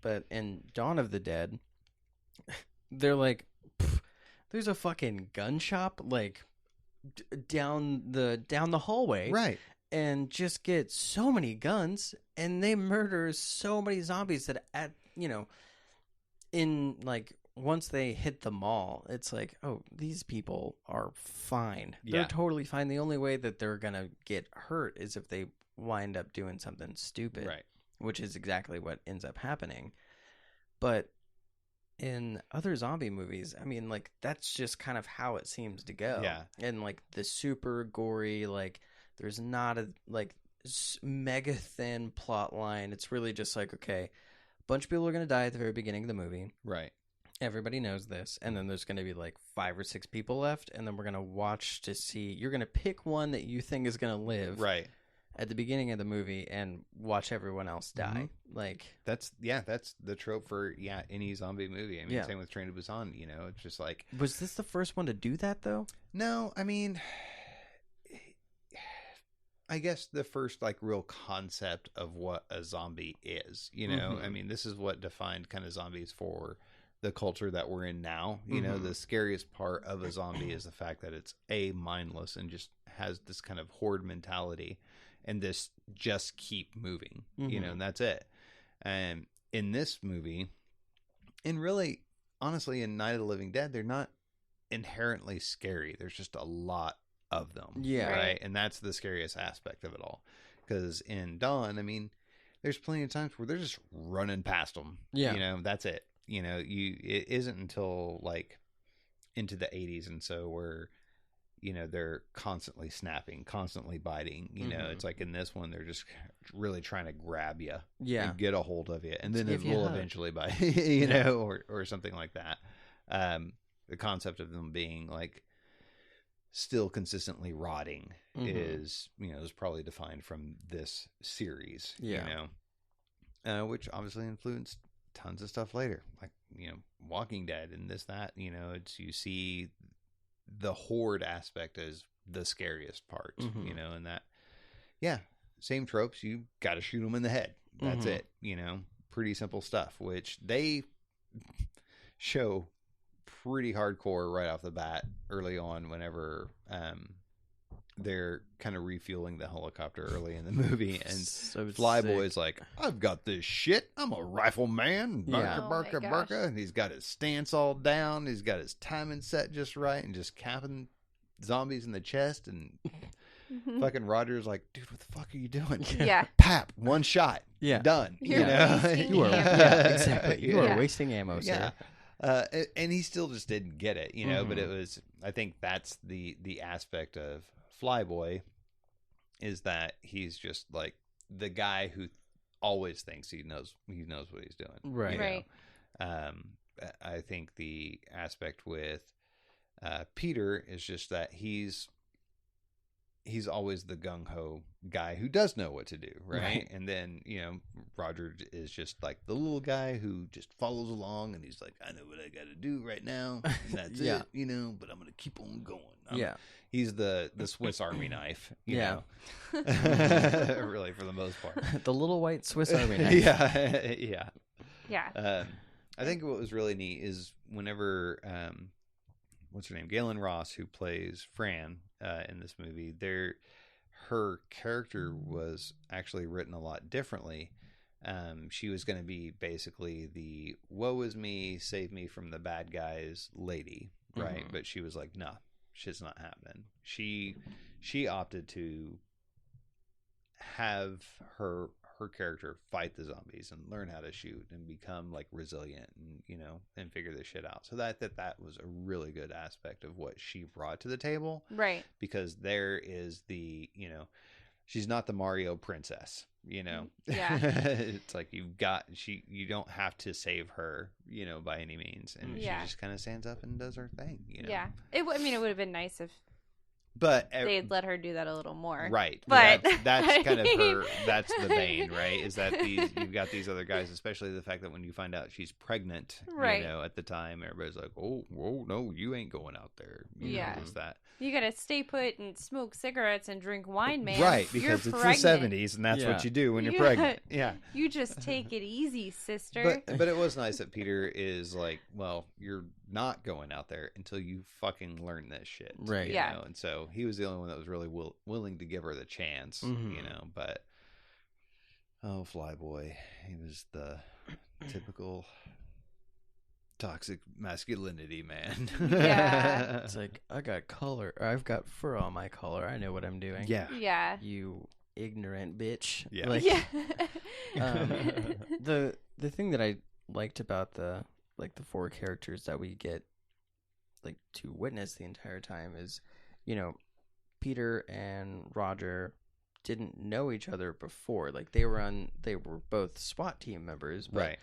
But in Dawn of the Dead, they're like, "Pff, there's a fucking gun shop like down the hallway, Right. and just get so many guns, and they murder so many zombies that in like once they hit the mall, it's like, oh, these people are fine. They're Yeah. totally fine. The only way that they're gonna get hurt is if they wind up doing something stupid, Right. which is exactly what ends up happening. But in other zombie movies, I mean, like, that's just kind of how it seems to go. Yeah. And like the super gory, like, there's not a like mega thin plot line. It's really just like, okay, a bunch of people are going to die at the very beginning of the movie. Right. Everybody knows this. And then there's going to be like 5 or 6 people left. And then we're going to watch to see, you're going to pick one that you think is going to live Right. at the beginning of the movie and watch everyone else die. Like, That's the trope for any zombie movie. I mean, Yeah. same with Train to Busan. You know, it's just like, was this the first one to do that though? no, I mean, I guess the first like real concept of what a zombie is. You know, Mhm. I mean, this is what defined kind of zombies for the culture that we're in now. You know, Mhm. the scariest part of a zombie is the fact that it's mindless and just has this kind of horde mentality, and this just keep moving. You know, Mhm. and that's it. And in this movie, and really, honestly, in Night of the Living Dead, they're not inherently scary. There's just a lot of them. Yeah. Right. And that's the scariest aspect of it all. Because in Dawn, I mean, there's plenty of times where they're just running past them. Yeah. You know, that's it. You know, it isn't until like into the 80s and so where, you know, they're constantly snapping, constantly biting. You know, Mhm. it's like in this one, they're just really trying to grab you. Yeah. And get a hold of you. And then Give it you a will hug. eventually bite, you know, or something like that. The concept of them being like still consistently rotting Mhm. is, you know, is probably defined from this series, Yeah. you know, which obviously influenced tons of stuff later, like, you know, Walking Dead and this, that, you know, it's, you see the horde aspect as the scariest part, Mhm. you know, and that, yeah, same tropes. You got to shoot them in the head. That's Mhm. it, you know, pretty simple stuff, which they show pretty hardcore right off the bat early on whenever they're kind of refueling the helicopter early in the movie, and So Flyboy's sick. like, I've got this shit, I'm a rifleman, Yeah. barka Oh barka my barka, gosh. and he's got his stance all down, he's got his timing set just right, and just capping zombies in the chest, and Mhm. fucking Roger's like, dude, what the fuck are you doing? Yeah. Pap, one shot, Yeah. done. You're you know? wasting You are, ammo. yeah, exactly. You Yeah. are wasting ammo, Yeah. sir. And he still just didn't get it, you know. But it Mhm. was, I think that's the aspect of Flyboy, is that he's just like the guy who always thinks he knows what he's doing, Right. you know? Right. I think the aspect with Peter is just that he's always the gung-ho guy who does know what to do, right? Right. And then, you know, Roger is just like the little guy who just follows along, and he's like, I know what I got to do right now, and that's Yeah. it, you know, but I'm going to keep on going. Yeah. He's the Swiss Army knife, you Yeah. know, really, for the most part. The little white Swiss Army knife. Yeah, yeah. Yeah. I think what was really neat is whenever, what's her name? Galen Ross, who plays Fran in this movie, her character was actually written a lot differently. She was going to be basically the woe is me, save me from the bad guys lady, right? Mhm. But she was like, nah, shit's not happening. She opted to have her her character fight the zombies and learn how to shoot and become like resilient and, you know, and figure this shit out. So that was a really good aspect of what she brought to the table. Right. Because there is the, you know, she's not the Mario princess, you know. Yeah. It's like you don't have to save her, you know, by any means. And Yeah. she just kind of stands up and does her thing, you know. Yeah. I mean, it would have been nice if But they'd let her do that a little more. right. But that's I kind of her, mean- that's the bane, right? Is that you've got these other guys, especially the fact that when you find out she's pregnant, Right. you know, at the time, everybody's like, oh, whoa, no, you ain't going out there. You Yeah. know, it's that. You gotta stay put and smoke cigarettes and drink wine, man. Right, You're because it's pregnant. the 70s, and that's Yeah. what you do when you're Yeah. pregnant. Yeah. You just take it easy, sister. But it was nice that Peter is like, well, you're not going out there until you fucking learn this shit. Right. You Yeah. know? And so he was the only one that was really willing to give her the chance, Mhm. you know. But, oh, Flyboy. He was the typical toxic masculinity, man. Yeah. It's like, I got color. Or I've got fur on my collar. I know what I'm doing. Yeah. Yeah. You ignorant bitch. Yeah. Like, Yeah. the thing that I liked about the four characters that we get like to witness the entire time is, you know, Peter and Roger didn't know each other before. Like they were both SWAT team members, but Right.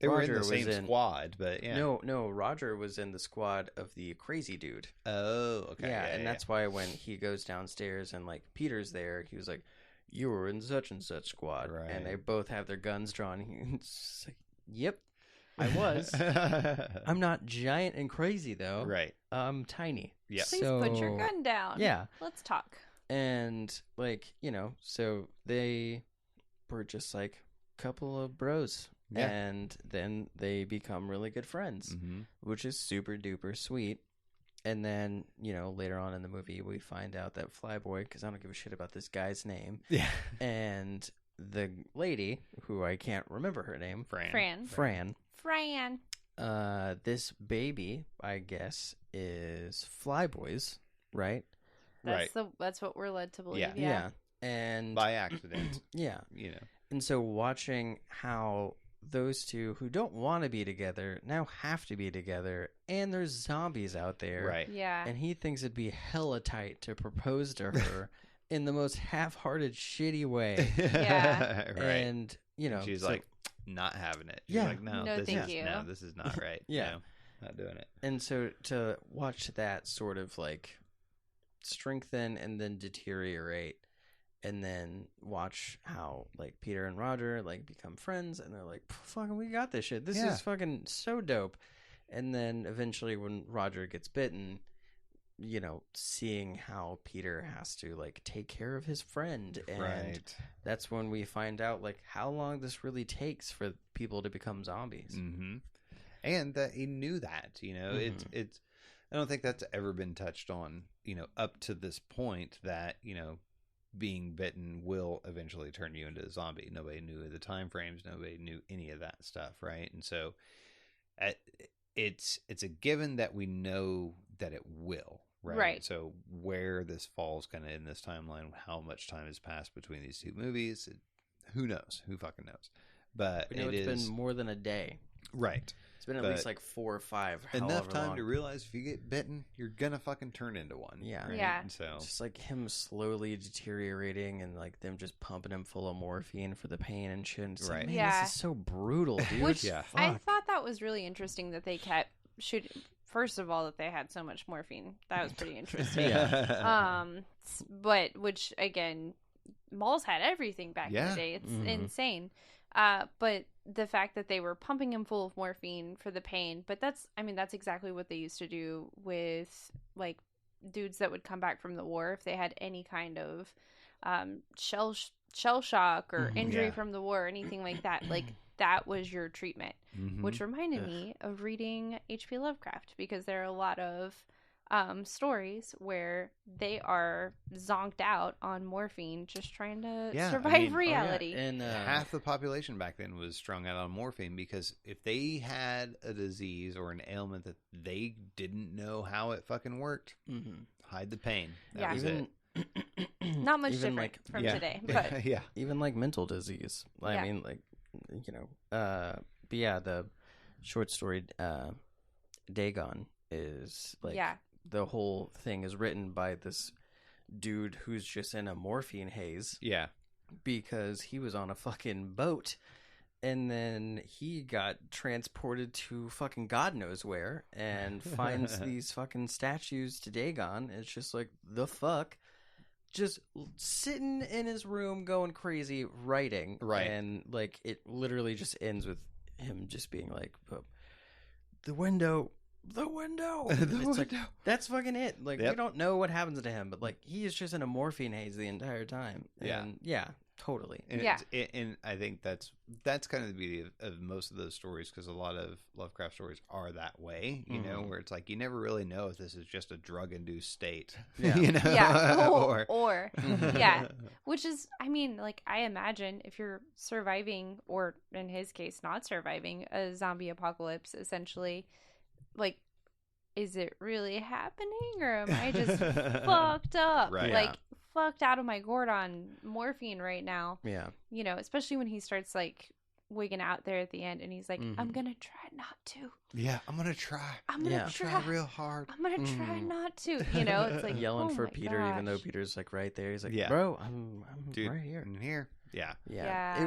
They were in Roger the was same in- squad, but yeah. no, Roger was in the squad of the crazy dude. Oh, okay. Yeah, and that's why when he goes downstairs and like Peter's there, he was like, "You were in such and such squad," Right. and they both have their guns drawn. It's just like, "Yep, I was. I'm not giant and crazy though. right. I'm tiny." Yeah. Please put your gun down. Yeah, Let's talk. and like so they were just like a couple of bros. Yeah. And then they become really good friends, Mm-hmm. which is super duper sweet. And then, later on in the movie, we find out that Flyboy, because I don't give a shit about this guy's name, Yeah. and the lady, who I can't remember her name, Fran. this baby, I guess, is Flyboy's, right? That's what we're led to believe. Yeah. And By accident, yeah. you know. And so watching how those two who don't want to be together now have to be together, and there's zombies out there. Right. Yeah. And he thinks it'd be hella tight to propose to her in the most half-hearted, shitty way. Yeah. Right. And, she's so- like, not having it. She's Yeah. like, no, No, thank you. No, this is not right. Yeah. No, not doing it. And so to watch that sort of like strengthen and then deteriorate, and then watch how like Peter and Roger like become friends, and they're like, fucking, we got this shit. This Yeah. is fucking so dope. And then eventually when Roger gets bitten, seeing how Peter has to like take care of his friend, and Right. that's when we find out like how long this really takes for people to become zombies. Mm-hmm. And that he knew that, it's I don't think that's ever been touched on, up to this point that, being bitten will eventually turn you into a zombie. Nobody knew the time frames. Nobody knew any of that stuff, right? And so it's a given that we know that it will, right? Right. So where this falls kind of in this timeline, how much time has passed between these two movies, who knows? Who fucking knows? But We know it's been more than a day. right. It's been at But least like 4 or 5. Enough however time long. to realize if you get bitten, you're gonna fucking turn into one. Yeah. right? Yeah. And so It's just like him slowly deteriorating, and like them just pumping him full of morphine for the pain and shit. And it's like, Right. man, Yeah. this is so brutal, dude. Which Yeah. I Fuck. thought that was really interesting that they kept shooting. First of all, that they had so much morphine. That was pretty interesting. But which again, malls had everything back in Yeah. the day. It's Mhm. insane. But the fact that they were pumping him full of morphine for the pain, but that's exactly what they used to do with like dudes that would come back from the war if they had any kind of shell shock or injury Yeah. from the war or anything like that. Like that was your treatment. Mhm. Which reminded Ugh. me of reading H.P. Lovecraft, because there are a lot of stories where they are zonked out on morphine just trying to Yeah, I survive mean, reality. And half the population back then was strung out on morphine, because if they had a disease or an ailment that they didn't know how it fucking worked, mhm. hide the pain. That Yeah. was even it. Not much Even, different like, from yeah. today, but yeah. even like mental disease. I Yeah. mean, like, but yeah, the short story Dagon is like yeah, the whole thing is written by this dude who's just in a morphine haze Yeah. because he was on a fucking boat and then he got transported to fucking God knows where and finds these fucking statues to Dagon. It's just like, the fuck? Just sitting in his room going crazy writing. Right. And like it literally just ends with him just being like, the window. It's like, that's fucking it. Like, Yep. we don't know what happens to him, but like he is just in a morphine haze the entire time. And yeah, totally. And Yeah. and I think that's kind of the beauty of most of those stories, because a lot of Lovecraft stories are that way, you know, where it's like you never really know if this is just a drug-induced state, Yeah. you know, yeah, or yeah, which is, I mean, like, I imagine if you're surviving, or in his case, not surviving a zombie apocalypse, essentially, like, is it really happening, or am I just fucked up, Right. like fucked out of my gourd on morphine right now? Yeah. You know, especially when he starts like wigging out there at the end, and he's like, "I'm gonna try not to. yeah, I'm gonna try. I'm gonna Yeah. try. real hard. I'm gonna try not to." You know, it's like Yelling oh for my Peter, even though gosh. Peter's like right there. He's like, Yeah. bro, I'm Dude, right here. in here. Yeah. Yeah. Yeah.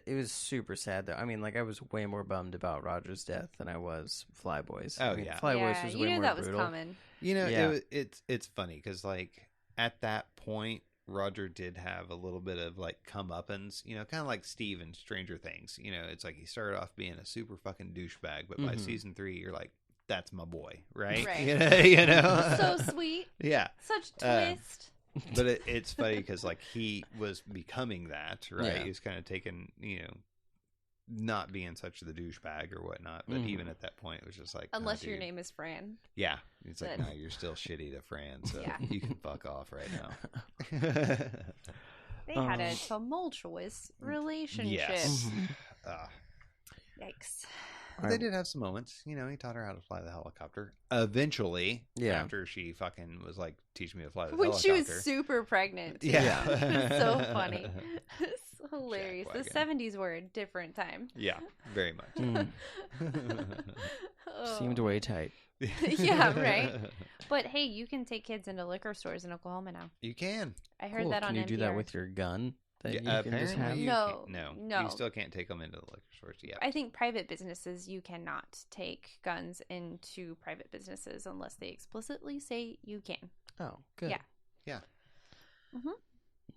It was super sad though. I mean, like I was way more bummed about Roger's death than I was Flyboy's. Oh, I mean, yeah. Flyboy's Yeah, was you way knew more that was brutal. coming. You know, Yeah. it's funny because like at that point, Roger did have a little bit of like comeuppance, you know, kind of like Steve in Stranger Things. You know, it's like he started off being a super fucking douchebag, but by season 3, you're like, that's my boy, right? Right. You know, So sweet. yeah. Such a twist. But it's funny because like he was becoming that, right? Yeah. He was kind of taking, you know, not being such the douchebag or whatnot. But even at that point, it was just like, nah, Unless your dude. name is Fran. Yeah, it's like, But- no, you're still shitty to Fran, so Yeah. you can fuck off right now. They had a tumultuous relationship. Yes. Yikes. But they did have some moments. You know, he taught her how to fly the helicopter. Eventually, Yeah. after she fucking was like, teach me to fly the When she helicopter. was super pregnant. too. Yeah. It was so funny. It's hilarious. The Jackwagon. 70s were a different time. Yeah, very much. Mm. Oh. Seemed way tight. Yeah, right. But hey, you can take kids into liquor stores in Oklahoma now. You can. I heard Cool. that on Can you NPR. do that with your gun? That Yeah, you can just apparently have? you No, can't. no. You still can't take them into the liquor stores yet. I think private businesses, you cannot take guns into private businesses unless they explicitly say you can. Oh, good. Yeah. Yeah.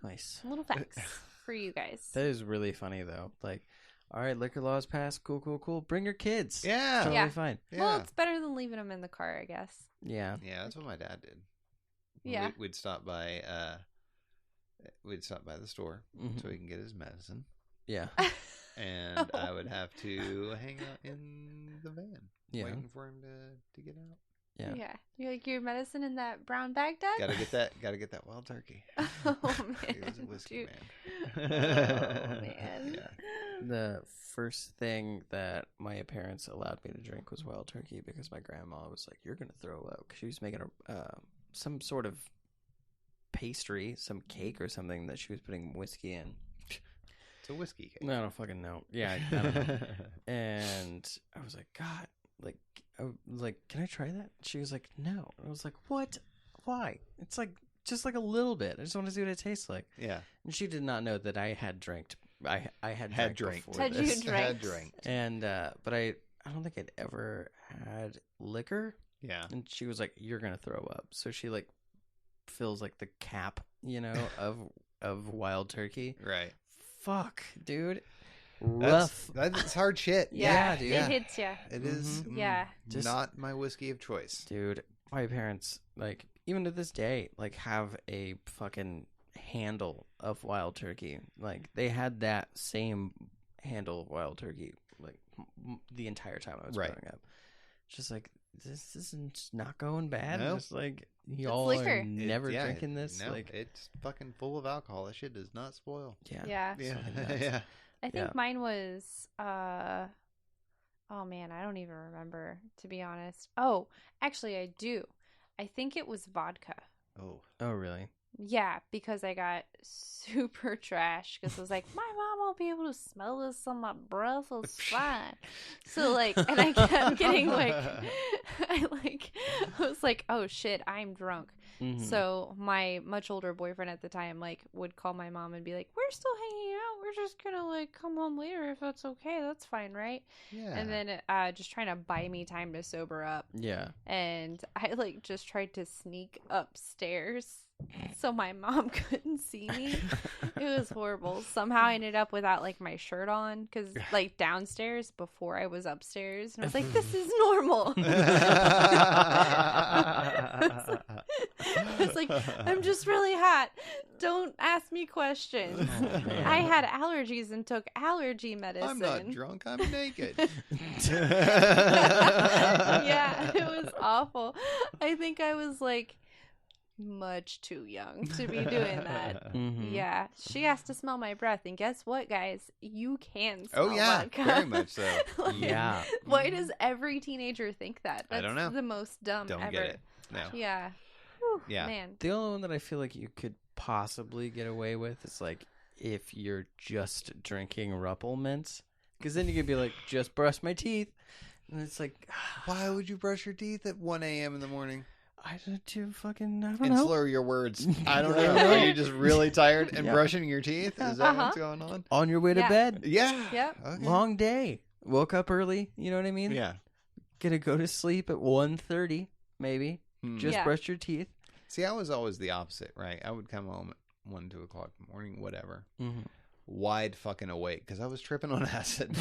Nice. Little facts for you guys. That is really funny though. Like, all right, liquor laws passed. Cool. Bring your kids. Yeah. Totally Yeah. fine. Yeah. Well, it's better than leaving them in the car, I guess. Yeah. Yeah, that's what my dad did. Yeah. We'd stop by the store Mhm. so he can get his medicine, Yeah. and I would have to hang out in the van Yeah. waiting for him to get out. Yeah. Yeah. You're like, your medicine in that brown bag, Dad? Gotta get that wild turkey. Oh, He man. was a whiskey dude. man. Oh, man. Yeah. The first thing that my parents allowed me to drink was wild turkey because my grandma was like, "You're gonna throw up." 'Cause she was making some sort of pastry, some cake or something that she was putting whiskey in. It's a whiskey cake. I don't fucking know. Yeah, I don't know. And I was like, God, like, I was like, can I try that? She was like, no. I was like, what? Why? It's like just like a little bit. I just want to see what it tastes like. Yeah. And she did not know that I had drank. I had Had drank drank. before Had you this. drank? Had drank. And but I don't think I'd ever had liquor. Yeah. And she was like, "You're gonna throw up." So she like fills like the cap, you know, of wild turkey. Right. Fuck, dude. Rough. That's hard shit. Yeah, dude. It hits you. It is, Yeah. Just- not my whiskey of choice. Dude, my parents, like, even to this day, like, have a fucking handle of wild turkey. Like, they had that same handle of wild turkey, like, the entire time I was Right. growing up. Just like, this isn't not going bad. Nope. Just like, y'all liquor. are never drinking this. No, Like, it's fucking full of alcohol. That shit does not spoil. yeah. Yeah. Yeah. Fucking nuts. Yeah. I think Yeah. mine was oh man, I don't even remember, to be honest. Oh, actually I do. I think it was vodka. Oh. Oh, really? Yeah, because I got super trash because I was like, my mom won't be able to smell this on my breath. It's fine. So like, and I kept getting like, I was like, oh shit, I'm drunk. Mhm. So my much older boyfriend at the time like would call my mom and be like, we're still hanging out. We're just gonna like come home later if that's okay. That's fine, right? Yeah. And then just trying to buy me time to sober up. Yeah. And I like just tried to sneak upstairs so my mom couldn't see me. It was horrible. Somehow I ended up without like my shirt on because like downstairs before I was upstairs, and I was like, this is normal. It's like, I'm just really hot. Don't ask me questions. Oh, man. I had allergies and took allergy medicine. I'm not drunk. I'm naked. Yeah, it was awful. I think I was like much too young to be doing that. Mhm. Yeah, she has to smell my breath, and guess what, guys? You can smell Oh yeah, vodka. very much so. Like, Yeah. Why does every teenager think that? I don't know. The most dumb Don't ever. get it. No. Yeah. Whew, Yeah. Man. The only one that I feel like you could possibly get away with is like if you're just drinking Ruppel mints, because then you could be like, just brush my teeth, and it's like, Why would you brush your teeth at 1 a.m. in the morning I don't and know. slur your words? I don't know. Are you just really tired and Yeah. brushing your teeth? Is that what's going on? On your way to Yeah. bed, Yeah. Yep. Okay. long day, woke up early. You know what I mean? Yeah. Gonna go to sleep at 1:30 maybe. Hmm. Just Yeah. brush your teeth. See, I was always the opposite, right? I would come home at 1, 2 o'clock in the morning, whatever. Mm-hmm. Wide fucking awake because I was tripping on acid.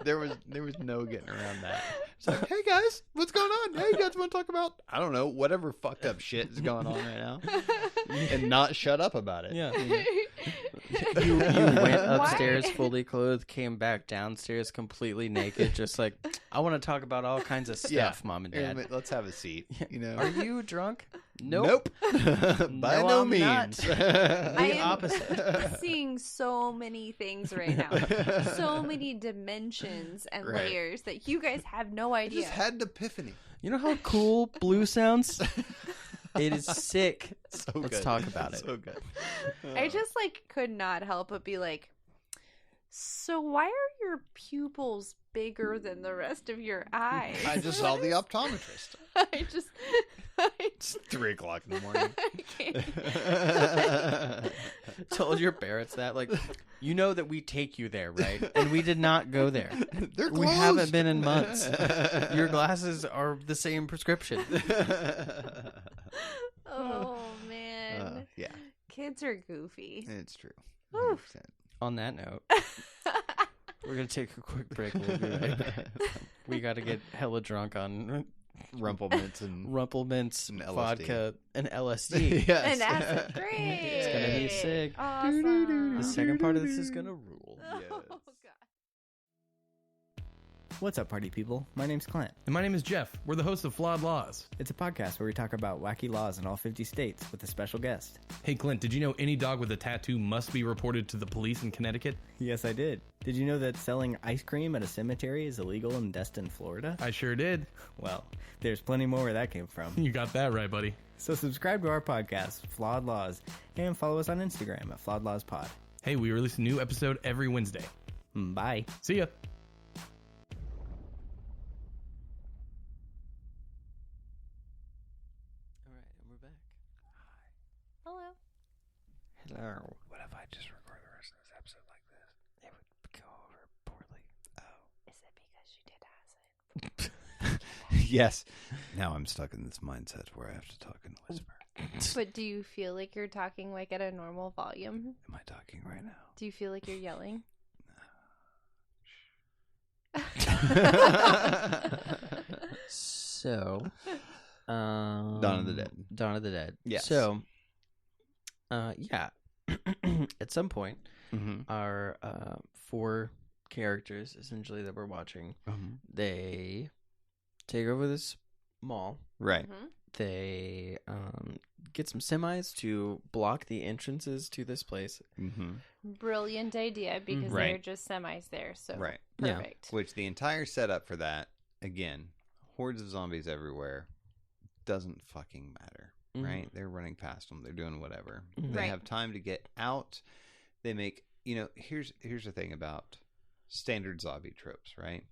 There was no getting around that. It's like, hey guys, what's going on? Hey, you guys want to talk about, I don't know, whatever fucked up shit is going on right now, and not shut up about it. Yeah. You went upstairs Why? fully clothed, came back downstairs completely naked, just like, I want to talk about all kinds of stuff, Mom and Here, Dad. let's have a seat. You know. Are you drunk? Nope. By No, no I'm means. not. I The am opposite. seeing so many things right now. So many dimensions and Right. layers that you guys have no I idea. just had an epiphany. You know how cool blue sounds? It is sick. So Let's good. talk about it. So good. I just like could not help but be like, so why are your pupils bigger than the rest of your eyes? I just saw the optometrist. I just It's 3 o'clock in the morning. can't. Told your parents that, like, you know that we take you there, right? And we did not go there. They're We closed. haven't been in months. Your glasses are the same prescription. Oh man, yeah, kids are goofy. it's true. Whew. 100%. On that note, we're going to take a quick break. We'll be right back. We got to get hella drunk on Rumplements and Rumpel mints, And LSD. vodka, and LSD. yes. And acid, great. It's gonna be sick. Awesome. The second part of this is going to rule. Oh, Yes. God. What's up, party people? My name's Clint. And my name is Jeff. We're the hosts of Flawed Laws. It's a podcast where we talk about wacky laws in all 50 states with a special guest. Hey, Clint, did you know any dog with a tattoo must be reported to the police in Connecticut? Yes, I did. Did you know that selling ice cream at a cemetery is illegal in Destin, Florida? I sure did. Well, there's plenty more where that came from. You got that right, buddy. So subscribe to our podcast, Flawed Laws, and follow us on Instagram at Flawed Laws Pod. Hey, we release a new episode every Wednesday. Bye. See ya. All right, and we're back. Hello. Hello. What if I just record the rest of this episode like this? It would go over poorly. Is it because you did acid? Yes. Now I'm stuck in this mindset where I have to talk and whisper. But do you feel like you're talking like at a normal volume? Am I talking right now? Do you feel like you're yelling? So, Dawn of the Dead. Dawn of the Dead. Yes. So, yeah. At some point, Mm-hmm. our 4 characters, essentially, that we're watching, they take over this mall. Right. Mhm. They get some semis to block the entrances to this place. Mm-hmm. Brilliant idea because Right. they're just semis there. So Right. Yeah. perfect. Which the entire setup for that, again, hordes of zombies everywhere, doesn't fucking matter, right? They're running past them. They're doing whatever. They Right. have time to get out. They make, here's the thing about standard zombie tropes, right?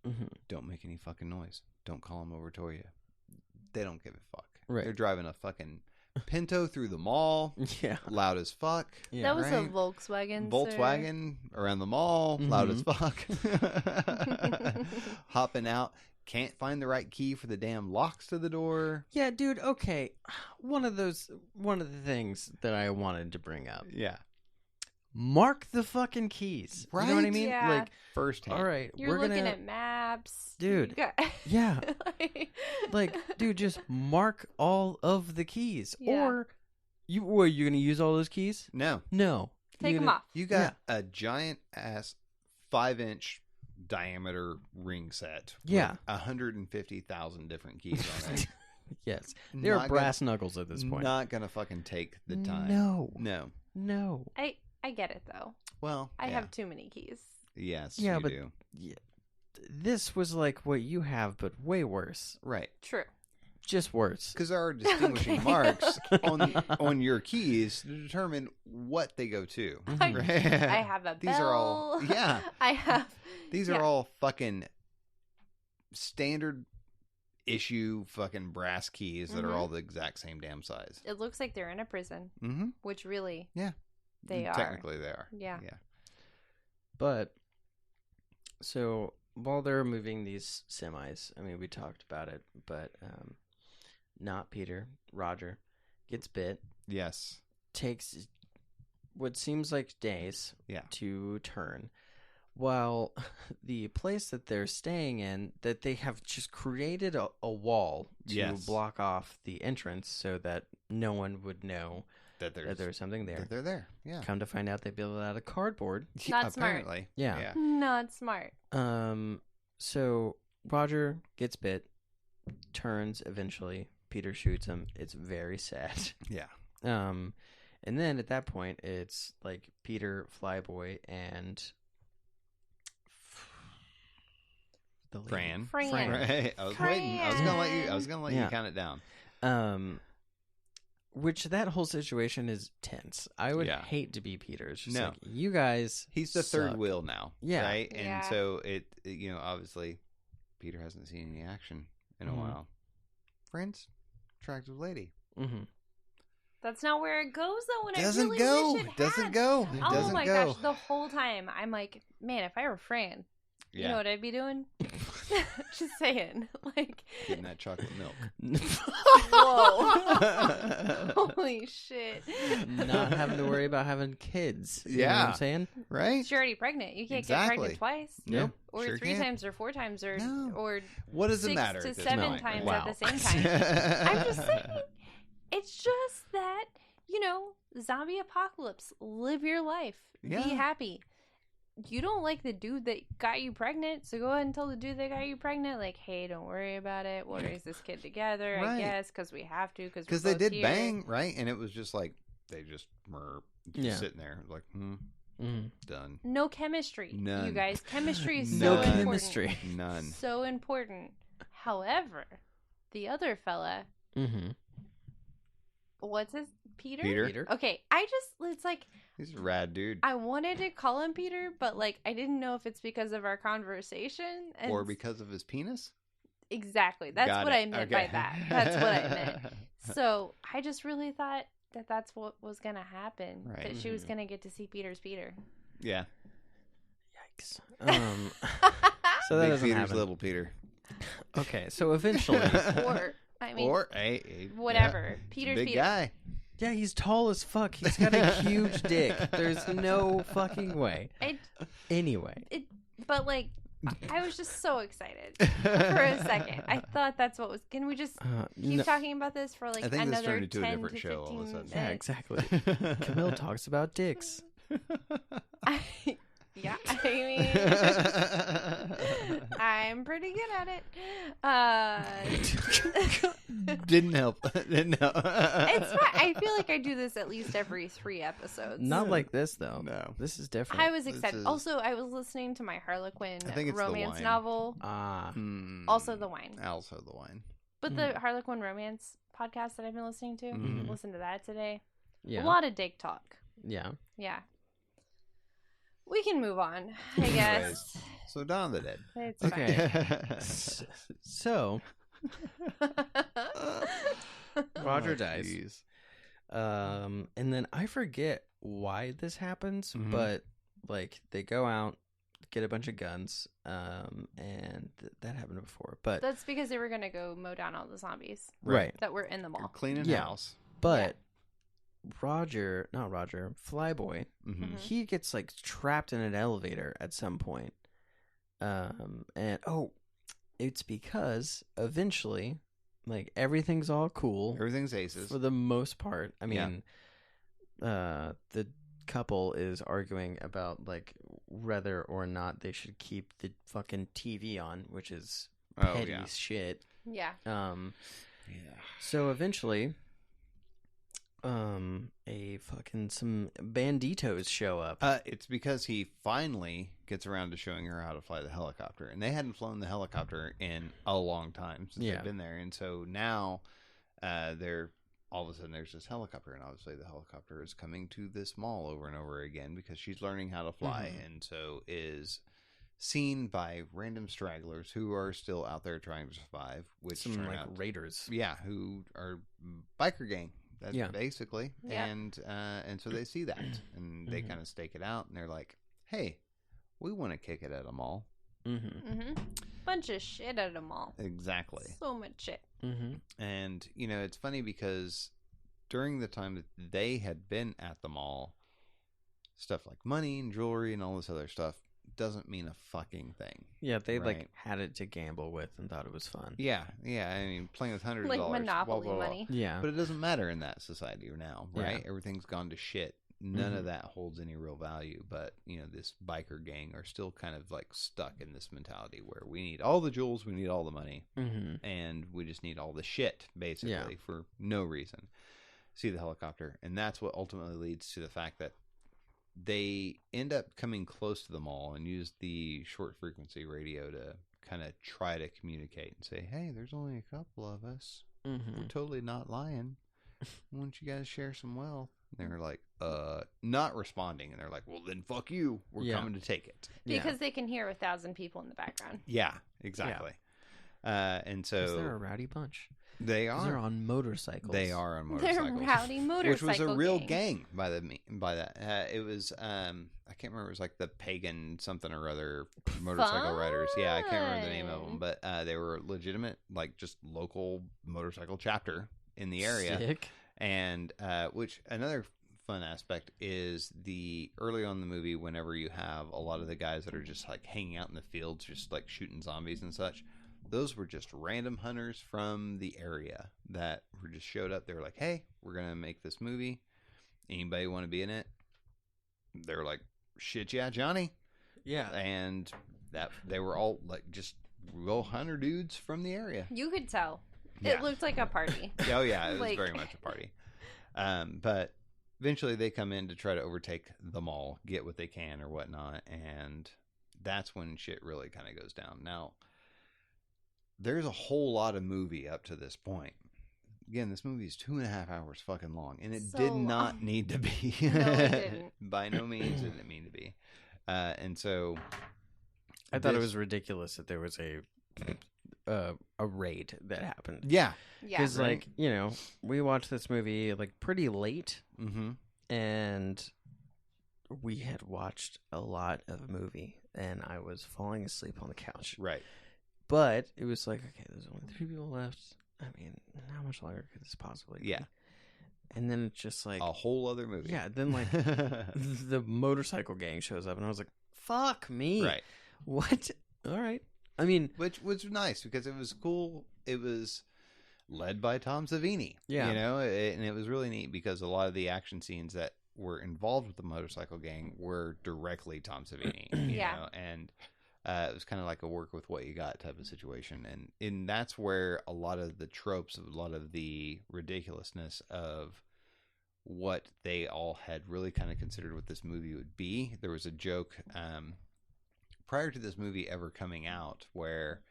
Don't make any fucking noise. Don't call them over to you. They don't give a fuck. Right. They're driving a fucking Pinto through the mall, Yeah. loud as fuck. Yeah. That was a right. Volkswagen. Volkswagen around the mall, loud as fuck. Hopping out, can't find the right key for the damn locks to the door. Yeah, dude. Okay, one of the things that I wanted to bring up. Yeah, Mark the fucking keys. You know what I Right? mean? Yeah. Like, first hand. all right, You're we're looking gonna, at maps. Dude. You got- yeah, like, like, dude, just mark all of the keys, Yeah. or you gonna use all those keys? No, No, take You're them gonna- off. you got a giant ass 5-inch diameter ring set. Yeah. 150,000 different keys on it. Yes, they're Not brass knuckles at this point. Not gonna fucking take the time. No. No. I get it though. Well, I yeah. have too many keys. Yes, Yeah, you but- do. Yeah, this was like what you have, but way worse. Right. True. Just worse. Because there are distinguishing Okay. marks on your keys to determine what they go to. I, Right? I have a bell. These are all yeah. I have. These Yeah. are all fucking standard issue fucking brass keys that are Mhm. all the exact same damn size. It looks like they're in a prison, Mm-hmm. which really Yeah. they are. Technically, they are. Yeah. Yeah. But so while they're moving these semis, I mean, we talked about it, but not Peter, Roger gets bit, Yes. takes what seems like days Yeah. to turn. While the place that they're staying in, that they have just created a wall to Yes. block off the entrance so that no one would know That that there's something there. they're there. Yeah. Come to find out, they built it out of cardboard. Not smart. Apparently. Yeah. Yeah. Not smart. So Roger gets bit, turns eventually. Peter shoots him. It's very sad. Yeah. And then at that point, it's like Peter, Flyboy, and the lady. Fran. Fran. Right. I was waiting. I was gonna let Yeah. you count it down. Which that whole situation is tense. I would Yeah. hate to be Peter. It's just No. like, you guys. He's the third suck. wheel now. Yeah. Right. Yeah. And so obviously, Peter hasn't seen any action in a Mhm. while. Friends, attractive lady. Mm-hmm. That's not where it goes though. When Doesn't I really go. wish it Doesn't had. go. It Oh Doesn't my go. gosh! The whole time I'm like, man, if I were Fran, you know what I'd be doing? Just saying, like, Getting that chocolate milk. whoa, holy shit! Not having to worry about having kids. You know what Yeah. I'm saying? Right? She's already pregnant. You can't get Exactly. pregnant twice, Yeah. or Sure 3 can't. times, or 4 times, or No. or What does it 6 matter? to at this 7 point? times Wow. at the same time. I'm just saying, it's just that, zombie apocalypse. Live your life. Yeah. Be happy. You don't like the dude that got you pregnant, so go ahead and tell the dude that got you pregnant, like, hey, don't worry about it. We'll raise this kid together, I Right. guess, because we have to. Because they did bang, right? And it was just like, they just were just Yeah. sitting there. Like, Mm-hmm. done. No chemistry, you None. guys. Chemistry is No so important. chemistry. None. So important. However, the other fella, Mm-hmm. what's his Peter? Peter? Okay, it's like He's a rad dude. I wanted to call him Peter, but like I didn't know if it's because of our conversation and Or because of his penis? exactly. That's Got what it. I meant by Okay. that. That's what I meant. So I just really thought that that's what was gonna happen. Right. That she was Mhm. gonna get to see Peter's Peter. Yeah. Yikes. So that Big doesn't Peter's happen. little Peter. Okay, so eventually, Or I mean, or hey, whatever. yeah, Peter's big Peter. guy. yeah, he's tall as fuck. He's got a huge dick. There's no fucking way. Anyway, But like, I was just so excited for a second. I thought that's what was. Can we just keep no- talking about this for like I think this another turned into a 10 different to show all 15 of a sudden. yeah, minutes? exactly. Camille talks about dicks. Yeah, I mean, I'm pretty good at it. Didn't help. Didn't help. It's fine. I feel like I do this at least every 3 episodes. Not like this though. No. This is different. I was This excited. is- Also, I was listening to my Harlequin I think it's the romance wine. novel. Ah. Hmm. Also the wine. Also the wine. But the Harlequin romance podcast that I've been listening to. Mhm. Listen to that today. Yeah. A lot of dick talk. Yeah. Yeah. We can move on, I guess. So Dawn of the Dead. It's Okay. So Roger dies. Jeez. And then I forget why this happens, Mhm. but like they go out, get a bunch of guns, and that happened before. But That's because they were going to go mow down all the zombies right. that were in the You're mall. cleaning Yeah. house. But not Roger, Flyboy, Mm-hmm. Mhm. he gets like trapped in an elevator at some point. And it's because eventually, like everything's all cool Everything's aces. for the most part. I Yeah. mean, the couple is arguing about like whether or not they should keep the fucking TV on, which is Oh, petty yeah. shit. Yeah. Yeah. So eventually, some banditos show up. It's because he finally gets around to showing her how to fly the helicopter, and they hadn't flown the helicopter in a long time since Yeah. they've been there, and so now they're all of a sudden there's this helicopter, and obviously the helicopter is coming to this mall over and over again because she's learning how to fly, Mhm. and so is seen by random stragglers who are still out there trying to survive, which Some turn like out, raiders. yeah, who are biker gang. That's Yeah. basically, Yeah. and so they see that, and they Mhm. kind of stake it out, and they're like, "Hey, we want to kick it at them all." Mm-hmm. Bunch of shit at them all. Exactly, So much shit. Mm-hmm. and it's funny because during the time that they had been at the mall, stuff like money and jewelry and all this other stuff doesn't mean a fucking thing. Yeah, they Right. like had it to gamble with and thought it was fun. Yeah. I mean, playing with hundreds Like of dollars, Monopoly blah, blah, blah. money. Yeah. But it doesn't matter in that society now, right? Yeah. Everything's gone to shit. None Mhm. of that holds any real value. But, this biker gang are still kind of like stuck in this mentality where we need all the jewels, we need all the money, Mm-hmm. and we just need all the shit, basically, Yeah. for no reason. See the helicopter. And that's what ultimately leads to the fact that they end up coming close to the mall and use the short frequency radio to kind of try to communicate and say, "Hey, there's only a couple of us. Mm-hmm. We're totally not lying. Why don't you guys share some wealth?" And they're like, not responding. And they're like, "Well, then fuck you. We're Yeah. coming to take it." Because they can hear 1,000 people in the background. Yeah, exactly. And they're a so raudy bunch. they 'Cause they're are. on motorcycles. They are on They're motorcycles. rowdy motorcycle Which was a real gang. gang by that. It was I can't remember. It was like the pagan something or other motorcycle riders. Yeah, I can't remember the name of them, but they were legitimate, like just local motorcycle chapter in the area. Sick. And which another fun aspect is the early on in the movie, whenever you have a lot of the guys that are just like hanging out in the fields, just like shooting zombies and such. Those were just random hunters from the area that were just showed up. They were like, "Hey, we're gonna make this movie. Anybody want to be in it?" They were like, "Shit, yeah, Johnny." Yeah. And that they were all like just real hunter dudes from the area. You could tell. Yeah. It looked like a party. Oh yeah, it was Like- very much a party. But eventually they come in to try to overtake the mall, get what they can or whatnot, and that's when shit really kind of goes down. Now, there's a whole lot of movie up to this point. Again, this movie is 2.5 hours fucking long, and it So did not long. need to be. No, it didn't. By no means did it mean to be. And so I thought it this- was ridiculous that there was a raid that happened. Yeah. Yeah. Because, Right. like, we watched this movie, like, pretty late, Mm-hmm. and we had watched a lot of a movie, and I was falling asleep on the couch. Right. But it was like, okay, there's only 3 people left. I mean, how much longer could this possibly be? Yeah. And then it's just like, A whole other movie. yeah, then, like, the motorcycle gang shows up, and I was like, fuck me. Right. What? All right. I mean, Which was nice because it was cool. It was led by Tom Savini. Yeah. And it was really neat because a lot of the action scenes that were involved with the motorcycle gang were directly Tom Savini. you Yeah. know, and it was kind of like a work with what you got type of situation. And that's where a lot of the tropes, a lot of the ridiculousness of what they all had really kind of considered what this movie would be. There was a joke prior to this movie ever coming out where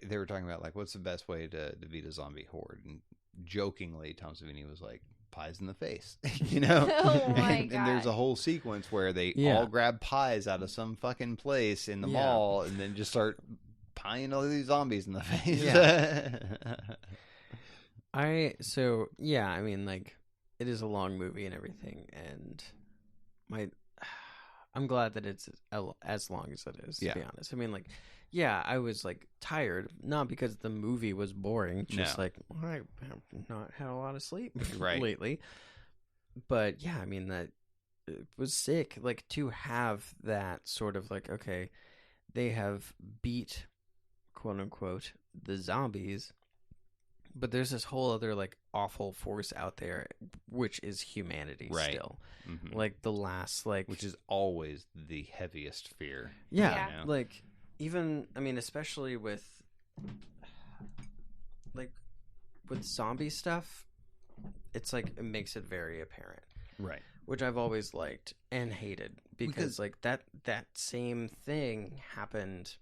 they were talking about like what's the best way to defeat a zombie horde, and jokingly Tom Savini was like pies in the face, you know. Oh my And there's a God. whole sequence where they Yeah. all grab pies out of some fucking place in the Yeah. mall and then just start pieing all these zombies in the face. I mean, like, it is a long movie and everything, and I'm glad that it's as long as it is, to be honest. I mean, like, yeah, I was, like, tired, not because the movie was boring, just, No. like, I have not had a lot of sleep Right. lately. But, yeah, I mean, that it was sick, like, to have that sort of, like, okay, they have beat, quote-unquote, the zombies, but there's this whole other, like, awful force out there, which is humanity Right. still. Mhm. Like, the last, like... Which is always the heaviest fear. Yeah, you know? like, even, I mean, especially with, like, with zombie stuff, it's, like, it makes it very apparent. Right. Which I've always liked and hated. Because like, that same thing happened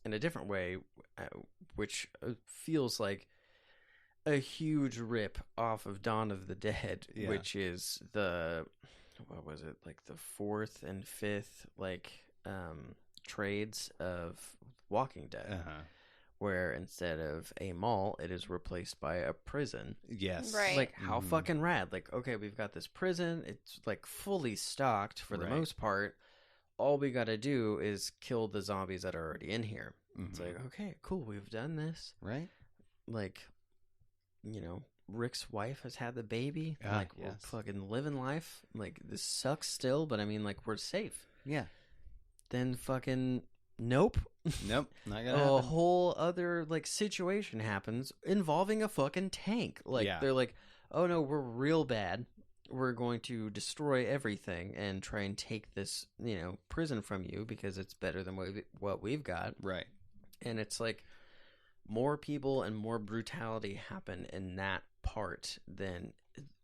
in a different way, which feels like a huge rip off of Dawn of the Dead, Yeah. which is what was it, like the 4th and 5th, like, trades of Walking Dead, Uh-huh. where instead of a mall, it is replaced by a prison. Yes. Right. Like, how fucking rad. Like, okay, we've got this prison. It's, like, fully stocked for the Right. most part. All we gotta do is kill the zombies that are already in here. It's Mhm. like, okay, cool, we've done this. Right. Like, you know, Rick's wife has had the baby. Ah, Like, we're yes. fucking living life. Like, this sucks still, but I mean, like, we're safe. Yeah. Then fucking, nope. Nope. Not gonna A happen. whole other, like, situation happens involving a fucking tank. Like, Yeah. they're like, oh no, we're real bad. We're going to destroy everything and try and take this, you know, prison from you because it's better than what we've got. Right. And it's like more people and more brutality happen in that part than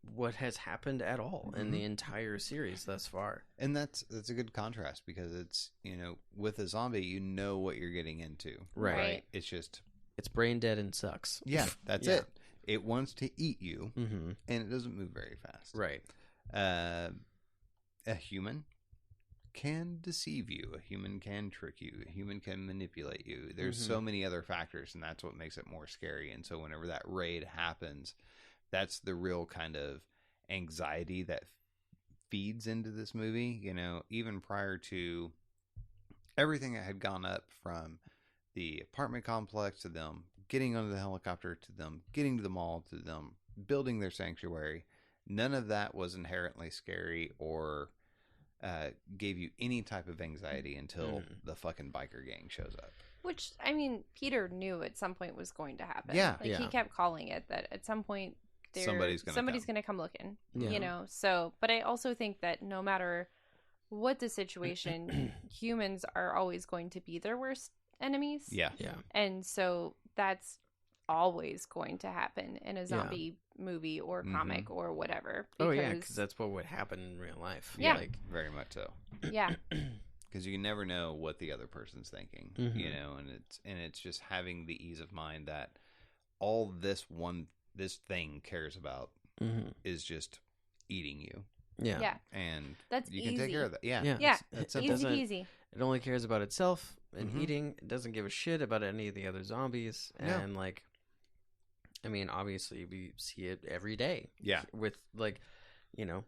what has happened at all in the entire series thus far. And that's a good contrast because it's, you know, with a zombie, you know what you're getting into. Right. It's just, It's brain dead and sucks. yeah, that's Yeah. it. It wants to eat you, Mm-hmm. and it doesn't move very fast. Right. A human can deceive you. A human can trick you. A human can manipulate you. There's so many other factors, and that's what makes it more scary. And so whenever that raid happens, that's the real kind of anxiety that feeds into this movie. You know, even prior to everything that had gone up from the apartment complex to them getting onto the helicopter to them getting to the mall to them building their sanctuary, none of that was inherently scary or gave you any type of anxiety until the fucking biker gang shows up. Which, I mean, Peter knew at some point was going to happen. Yeah. Like, he Yeah. kept calling it that at some point Somebody's gonna come. gonna come looking. Yeah. You know, so, but I also think that no matter what the situation, humans are always going to be their worst enemies. Yeah. Yeah. And so that's always going to happen in a zombie movie or comic or whatever. Oh yeah, because that's what would happen in real life. Yeah. Like, Very much so. yeah. Because you never know what the other person's thinking, you know, and it's just having the ease of mind that all this thing cares about is just eating you, yeah. Yeah. and That's you can take care of that. Yeah, Yeah. Yeah. It Easy doesn't- peasy. It only cares about itself and eating. It doesn't give a shit about any of the other zombies. No. And like, I mean, obviously we see it every day. Yeah. With like, you know,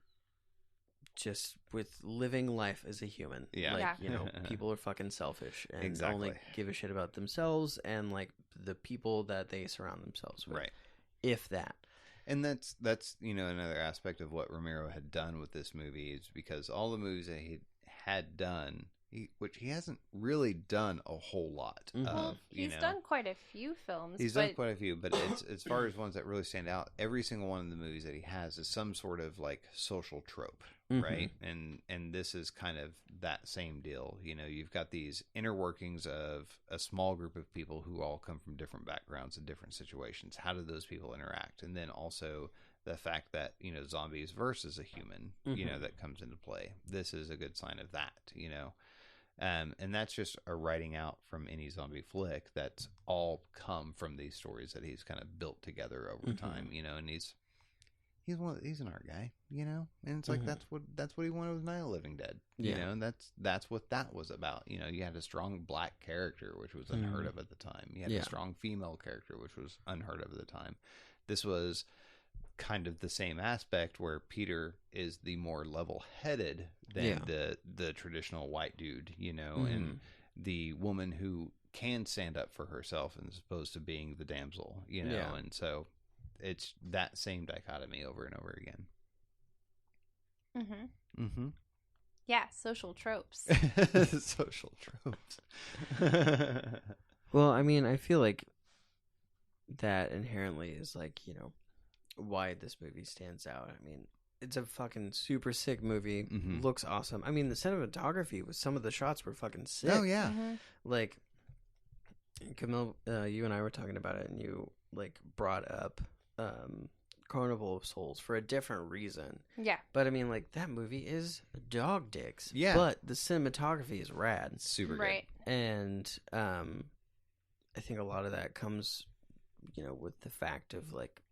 just with living life as a human. Yeah. Like, Yeah. you know, people are fucking selfish and Exactly. only give a shit about themselves and like the people that they surround themselves with. right. If that. And that's you know another aspect of what Romero had done with this movie is because all the movies that he had done, which he hasn't really done a whole lot Mhm. of. Well, you he's know. done quite a few films. He's but done quite a few, but it's as far as ones that really stand out, every single one of the movies that he has is some sort of like social trope, Mhm. right? And this is kind of that same deal. You know, you've got these inner workings of a small group of people who all come from different backgrounds and different situations. How do those people interact? And then also the fact that, you know, zombies versus a human, you know, that comes into play. This is a good sign of that, you know. And that's just a writing out from any zombie flick that's all come from these stories that he's kind of built together over time, you know. And he's an art guy, you know, and it's like that's what he wanted with Night of the Living Dead, you know, and that's what that was about. You know, you had a strong black character, which was unheard of at the time. You had a strong female character, which was unheard of at the time. This was kind of the same aspect where Peter is the more level-headed than the traditional white dude, you know, and the woman who can stand up for herself as opposed to being the damsel, you know, and so it's that same dichotomy over and over again. Yeah, social tropes. Social tropes. Well, I mean, I feel like that inherently is like, you know, why this movie stands out. I mean, it's a fucking super sick movie. Looks awesome. I mean, the cinematography with some of the shots were fucking sick. Oh yeah. Like, Camille, you and I were talking about it, and you like brought up Carnival of Souls for a different reason. Yeah. But I mean, like, that movie is dog dicks. Yeah. But the cinematography is rad. Super right. good. And I think a lot of that comes, you know, with the fact of like,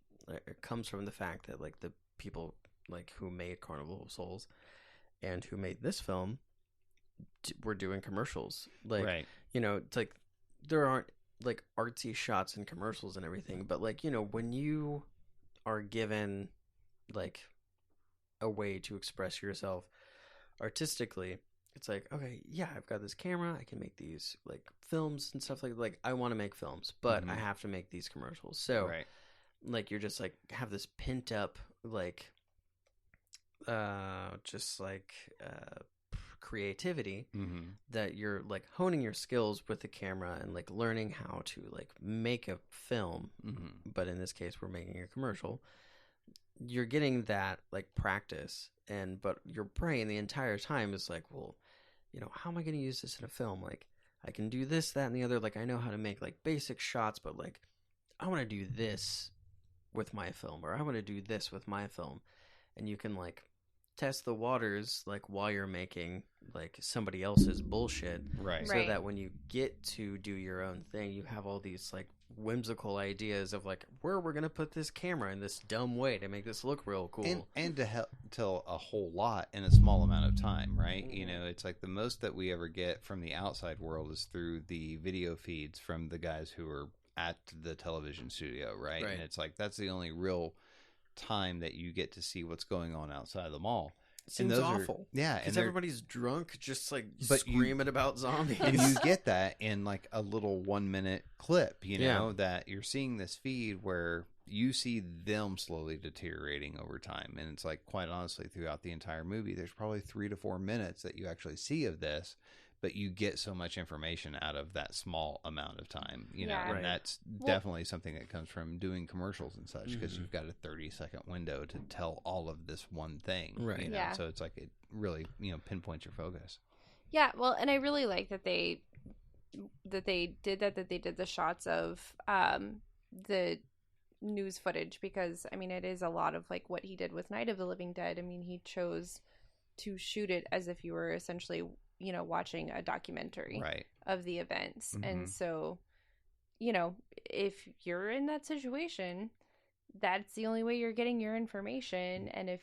it comes from the fact that like the people like who made Carnival of Souls and who made this film were doing commercials. Like, right. You know, it's like there aren't like artsy shots in commercials and everything, but like, you know, when you are given like a way to express yourself artistically, it's like, okay, yeah, I've got this camera, I can make these like films and stuff like I want to make films, but I have to make these commercials. So like you're just like have this pent up like just like creativity that you're like honing your skills with the camera and like learning how to like make a film, but in this case we're making a commercial. You're getting that like practice, and but your brain the entire time is like, well, you know, how am I going to use this in a film? Like, I can do this, that, and the other. Like, I know how to make like basic shots, but like I want to do this with my film, or I want to do this with my film. And you can like test the waters like while you're making like somebody else's bullshit, right? So that when you get to do your own thing, you have all these like whimsical ideas of like where we're gonna put this camera in this dumb way to make this look real cool, and to tell a whole lot in a small amount of time, right? You know, it's like the most that we ever get from the outside world is through the video feeds from the guys who are at the television studio, right? And it's like that's the only real time that you get to see what's going on outside the mall. It seems awful. Because and everybody's drunk, just like screaming about zombies. And you get that in like a little 1 minute clip, you know, that you're seeing this feed where you see them slowly deteriorating over time. And it's like, quite honestly, throughout the entire movie, there's probably 3 to 4 minutes that you actually see of this, but you get so much information out of that small amount of time, you know, and that's definitely something that comes from doing commercials and such, because you've got a 30-second window to tell all of this one thing, right? You know? So it's like it really, you know, pinpoints your focus. Yeah, well, and I really like that they did that they did the shots of the news footage, because I mean it is a lot of like what he did with Night of the Living Dead. I mean, he chose to shoot it as if you were essentially, you know, watching a documentary of the events. And so, you know, if you're in that situation, that's the only way you're getting your information. And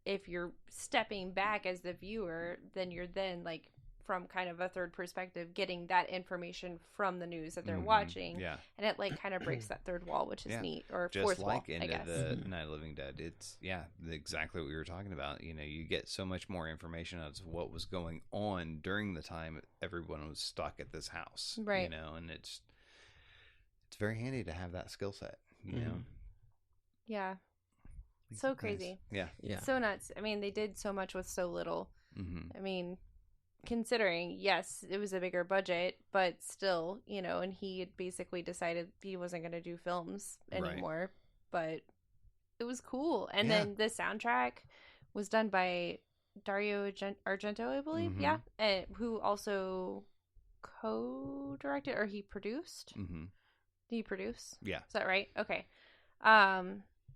if you're stepping back as the viewer, then you're then like from kind of a third perspective getting that information from the news that they're watching. And it like kind of breaks that third wall, which is neat, or just fourth like wall, into I guess. the Night of the Living Dead. It's exactly what we were talking about. You know, you get so much more information as to what was going on during the time everyone was stuck at this house, right? You know, and it's very handy to have that skill set, you know. Yeah, so crazy. Yeah, so nuts. I mean, they did so much with so little. I mean, considering, yes, it was a bigger budget, but still, you know, and he had basically decided he wasn't going to do films anymore, but it was cool. And then the soundtrack was done by Dario Argento, I believe, who also co-directed, or he produced. Did he produce? Yeah. Is that right? Okay.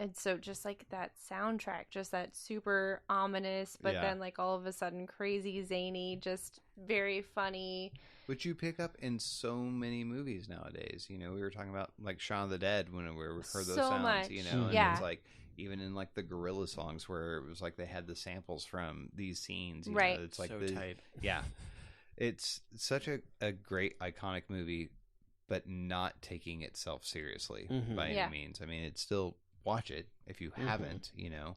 And so just like that soundtrack, just that super ominous, but Yeah. then like all of a sudden crazy, zany, just very funny. Which you pick up in so many movies nowadays. You know, we were talking about like Shaun of the Dead when we heard those So sounds, much. you know, and Yeah. it's like even in like the Gorilla songs where it was like they had the samples from these scenes. You Right. know, it's like So the, tight. Yeah. It's such a great iconic movie, but not taking itself seriously Mhm. by Yeah. any means. I mean, it's still watch it if you haven't, you know.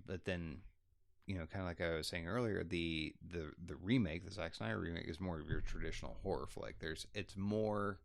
But then, you know, kind of like I was saying earlier, the remake, the Zack Snyder remake, is more of your traditional horror flick. It's more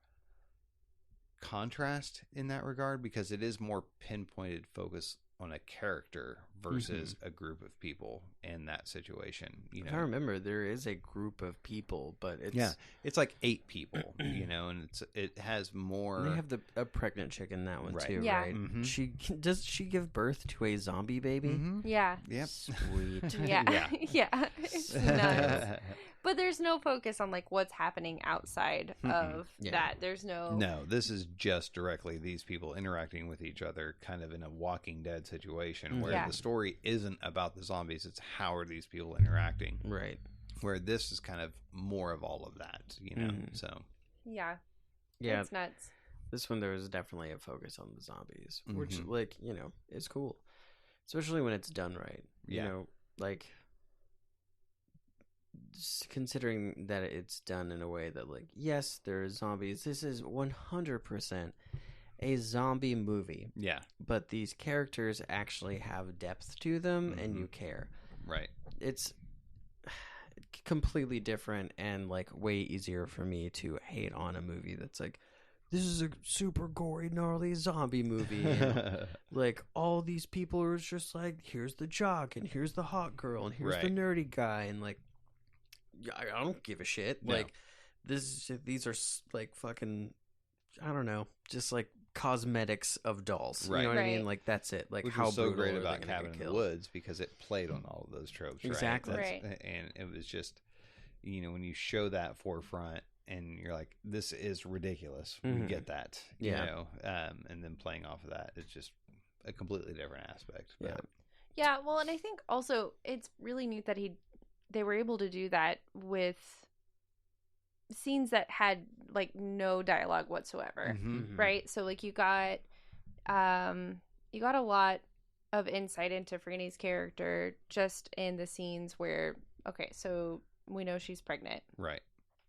contrast in that regard because it is more pinpointed focus on a character versus a group of people in that situation. You If know, I remember, there is a group of people, but it's it's like 8 people, you know, and it has more. and they have a pregnant chick in that one Right. too, Yeah. right? Mhm. Does she give birth to a zombie baby? Mhm. Yeah. Yep. Sweet. Yeah. Yeah. Yeah. It's nuts. But there's no focus on like what's happening outside of Yeah. that. There's no. No, this is just directly these people interacting with each other, kind of in a Walking Dead situation, where Yeah. the story isn't about the zombies; it's how are these people interacting. Right. Where this is kind of more of all of that, you know. Mhm. So Yeah. Yeah. It's nuts. This one there was definitely a focus on the zombies, which Mhm. like, you know, is cool. Especially when it's done right. Yeah. You know, like just considering that it's done in a way that like, yes, there are zombies. This is 100% a zombie movie, yeah, but these characters actually have depth to them and you care. right. It's completely different and like way easier for me to hate on a movie that's like, this is a super gory, gnarly zombie movie. And, like, all these people are just like, here's the jock, and here's the hot girl, and here's the Right. nerdy guy, and like, I don't give a shit. No. Like, these are like fucking, I don't know, just like cosmetics of dolls. Right. You know what I mean? Right. Like, that's it. Like, Which how was so brutal great are they about gonna Cabin get in the killed? Woods because it played on all of those tropes, right? Exactly. Right. And it was just, you know, when you show that forefront and you're like, this is ridiculous. We Mhm. get that, you Yeah. know, and then playing off of that, it's just a completely different aspect. Yeah. But, Yeah, well, and I think also it's really neat that they were able to do that with scenes that had like no dialogue whatsoever, Mhm. right? So like you got a lot of insight into Freeney's character just in the scenes where, okay, so we know she's pregnant. Right.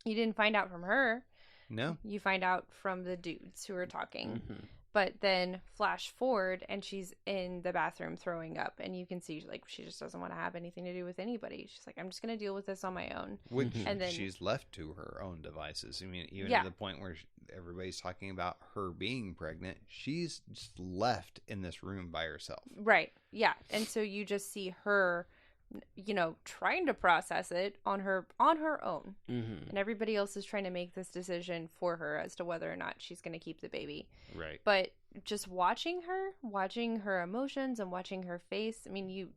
You didn't find out from her. No. You find out from the dudes who are talking. Mhm. But then flash forward and she's in the bathroom throwing up, and you can see like she just doesn't want to have anything to do with anybody. She's like, I'm just going to deal with this on my own. Which And then- she's left to her own devices. I mean, even Yeah. to the point where everybody's talking about her being pregnant, she's just left in this room by herself. Right. Yeah. And so you just see her, you know, trying to process it on her own. Mhm. And everybody else is trying to make this decision for her as to whether or not she's going to keep the baby. Right. But just watching her emotions and watching her face, I mean, you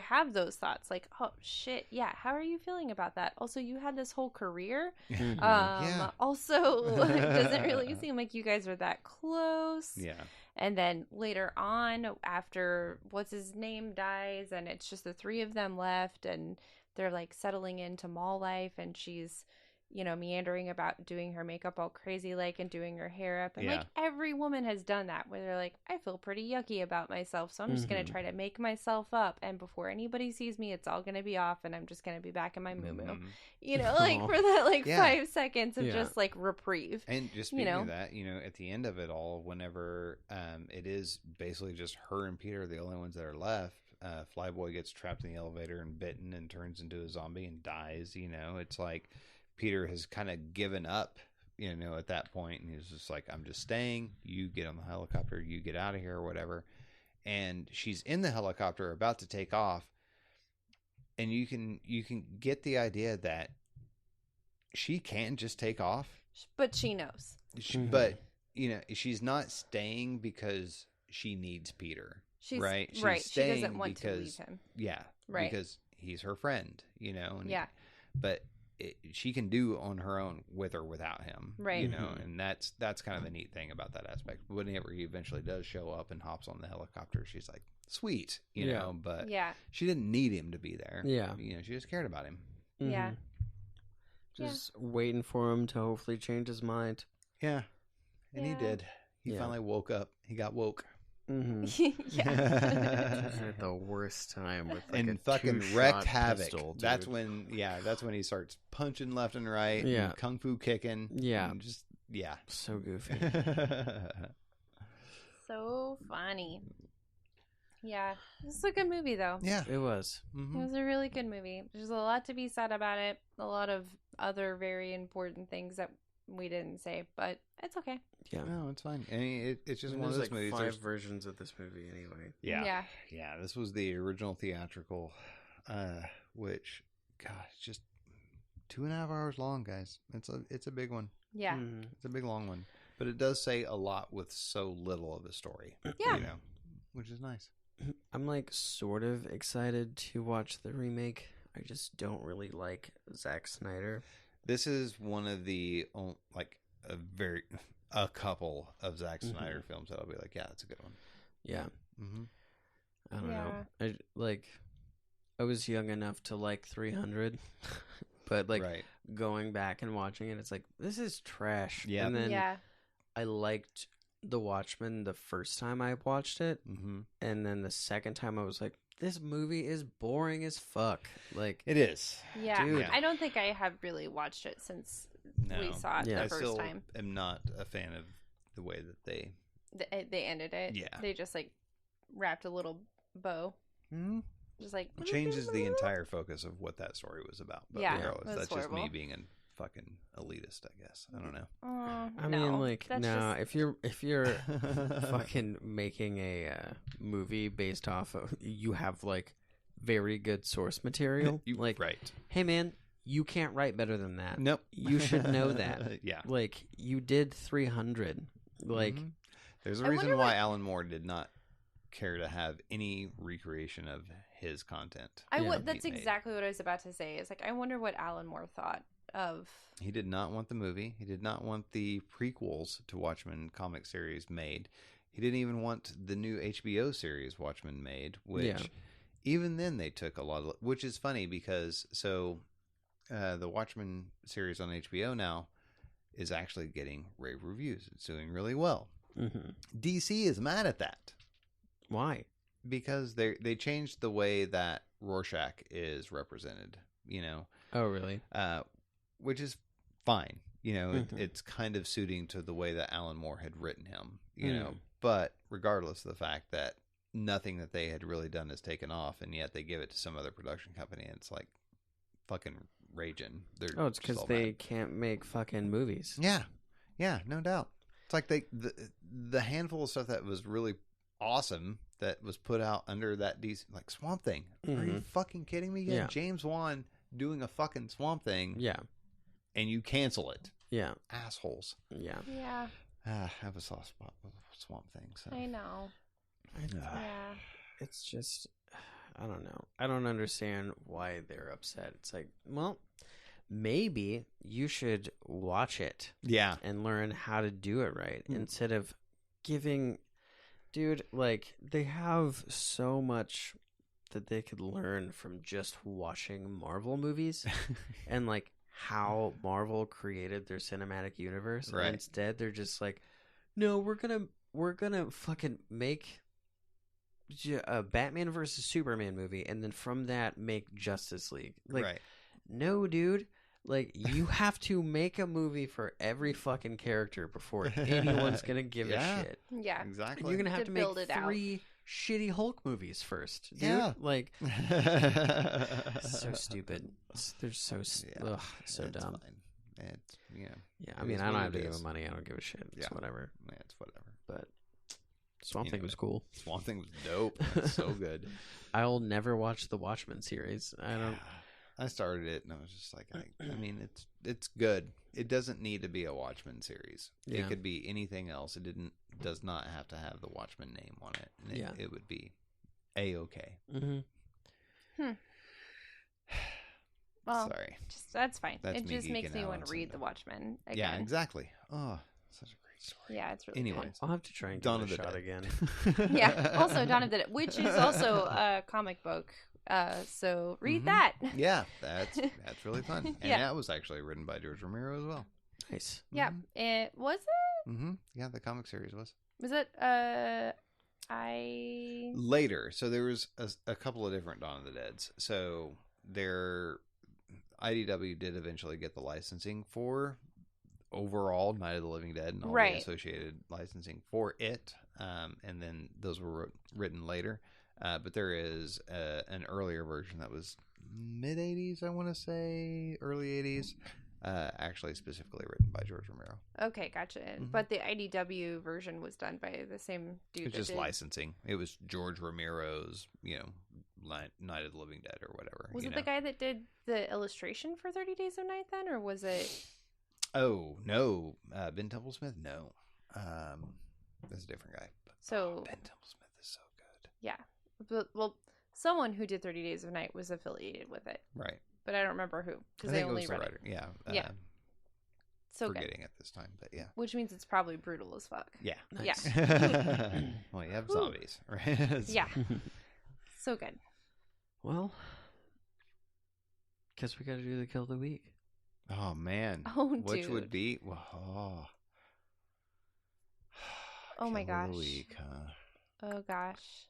have those thoughts like, oh shit, yeah, how are you feeling about that? Also, you had this whole career. Mhm. Yeah. Also, it doesn't really seem like you guys are that close. Yeah. And then later on, after what's his name dies, and it's just the three of them left, and they're like settling into mall life, and she's, you know, meandering about doing her makeup all crazy like and doing her hair up. And Yeah. like every woman has done that where they're like, I feel pretty yucky about myself, so I'm just going Mhm. to try to make myself up. And before anybody sees me, it's all going to be off, and I'm just going to be back in my moo-moo. Mhm. You know, like Aw. for that like Yeah. 5 seconds of Yeah. just like reprieve. And just You speaking know. of that, you know, at the end of it all, whenever it is basically just her and Peter, the only ones that are left, Flyboy gets trapped in the elevator and bitten and turns into a zombie and dies. You know, it's like Peter has kind of given up, you know, at that point, and he's just like, I'm just staying. You get on the helicopter, you get out of here or whatever. And she's in the helicopter about to take off, and you can get the idea that she can just take off. But she knows. Mhm. But you know, she's not staying because she needs Peter. She's right. She's right. She staying doesn't want to leave because him. yeah, Right. because he's her friend. You know. And Yeah. But she can do on her own with or without him, Right. You know, and that's kind of the neat thing about that aspect. Whenever he eventually does show up and hops on the helicopter, she's like, sweet, you Yeah. know, but Yeah. she didn't need him to be there. Yeah. You know, she just cared about him. Yeah. Just waiting for him to hopefully change his mind. Yeah, and he Yeah. did. He Yeah. finally woke up. He got woke. Yeah. At the worst time with like And a fucking two-shot wrecked havoc. pistol, dude. That's when he starts punching left and right. Yeah. And kung fu kicking. Yeah. and just yeah. So goofy. So funny. Yeah. This is a good movie, though. Yeah. It was. It Mhm. was a really good movie. There's a lot to be said about it. A lot of other very important things that we didn't say, but it's okay. Yeah. No, it's fine. I mean, it's just I mean, one of there's those like movies. 5 There's- versions of this movie anyway. Yeah. Yeah. This was the original theatrical, which, gosh, just 2.5 hours long, guys. It's a big one. Yeah. Mhm. It's a big long one, but it does say a lot with so little of a story. Yeah. You know, which is nice. I'm like sort of excited to watch the remake. I just don't really like Zack Snyder. This is one of the a couple of Zack Snyder films that I'll be like, yeah, that's a good one. Yeah. Mm-hmm. I don't know. Yeah. I was young enough to like 300, but right. going back and watching it, it's like, this is trash. Yeah. And then Yeah. I liked The Watchmen the first time I watched it, Mm-hmm. and then the second time I was like, this movie is boring as fuck. Like, It is. Yeah. Dude. I don't think I have really watched it since No. we saw it Yeah. the I first still time. am not a fan of the way that they. They ended it. Yeah. They just like wrapped a little bow. Just like Changes the entire focus of what that story was about. But Yeah, regardless, that's that's just me horrible. being a fucking elitist, I guess. I don't know. I no, mean, like, that's no, just- if you're fucking making a movie based off of, you have like very good source material. Like, right. hey man, you can't write better than that. Nope. You should know that. Yeah. Like, you did 300. Like, Mhm. There's a I reason wonder why what- Alan Moore did not care to have any recreation of his content. I Yeah. would. That's He made. exactly what I was about to say. It's like I wonder what Alan Moore thought of. He did not want the movie. He did not want the prequels to Watchmen comic series made. He didn't even want the new HBO series Watchmen made, which Yeah. even then they took a lot of, which is funny because the Watchmen series on HBO now is actually getting rave reviews. It's doing really well. mhm. DC is mad at that Why? because they changed the way that Rorschach is represented, you know, Oh, really? which is fine. You know, Mhm. it's kind of suiting to the way that Alan Moore had written him, you Mm. know, but regardless of the fact that nothing that they had really done is taken off, and yet they give it to some other production company, and it's like fucking raging. They're Oh, it's just because all they mad. can't make fucking movies. Yeah, no doubt. It's like the handful of stuff that was really awesome that was put out under that DC, like Swamp Thing. Are you Mhm. fucking kidding me? You Yeah. had James Wan doing a fucking Swamp Thing, Yeah. and you cancel it. Yeah. Assholes. Yeah. Yeah, I have a soft spot with Swamp Thing. So. I know. Yeah. It's just, I don't know. I don't understand why they're upset. It's like, well, maybe you should watch it Yeah. and learn how to do it right Mm. instead of giving. Dude, like, they have so much that they could learn from just watching Marvel movies and like how Marvel created their cinematic universe. Right. And instead, they're just like, no, we're gonna fucking make a Batman versus Superman movie, and then from that make Justice League. Like, right. no, dude. Like, you have to make a movie for every fucking character before anyone's gonna give Yeah. a shit. Yeah. And Exactly. you're gonna have To to make build it out. 3 shitty Hulk movies first, dude. Yeah. Like, so stupid. They're so Yeah. so It's dumb. fine. It's Yeah, It I mean, is I don't what have it to give is. them money. I don't give a shit. It's Yeah. whatever. it's whatever. But Swamp You Thing know, was cool. Swamp Thing was dope. It's so good. I'll never watch the Watchmen series. I don't. I started it and I was just like, I mean, it's good. It doesn't need to be a Watchmen series. Yeah. It could be anything else. It does not have to have the Watchmen name on it. And Yeah. it would be a-okay. Mm-hmm. Well, Sorry. that's fine. That's it me just makes geeking me out want on to read something. The Watchmen again. Yeah, exactly. Oh, such a great story. Yeah, it's really Anyways. I'll have to try and give Dawn it of a the shot Dead. again. Yeah. Also, Dawn of the Dead, which is also a comic book. So read Mhm. that. Yeah, that's really fun. And Yeah. that was actually written by George Romero as well. Nice. Yeah. It was it. Mm-hmm. Yeah, the comic series was. Was it? I. Later, so there was a couple of different Dawn of the Deads. So IDW did eventually get the licensing for overall Night of the Living Dead and all Right. the associated licensing for it, and then those were written later. But there is an earlier version that was mid 80s, I want to say, early 80s, actually specifically written by George Romero. Okay, gotcha. Mhm. But the IDW version was done by the same dude. It's that just did... licensing. It was George Romero's, Night of the Living Dead or whatever. Was it the guy that did the illustration for 30 Days of Night then, or was it? Oh no, Ben Templesmith. No, that's a different guy. But, So- Ben Templesmith is so good. Yeah. Well, someone who did 30 Days of Night was affiliated with it, Right. but I don't remember who I because I think it only was the read writer. it. Yeah. Yeah. So good. Forgetting at this time, but yeah. Which means it's probably brutal as fuck. Yeah. Nice. Well, you have Whew. zombies, right? Yeah. So good. Well, guess we got to do the kill of the week. Oh man. Oh, Which would dude. be? Oh my Kill of the gosh. week, huh? Oh gosh.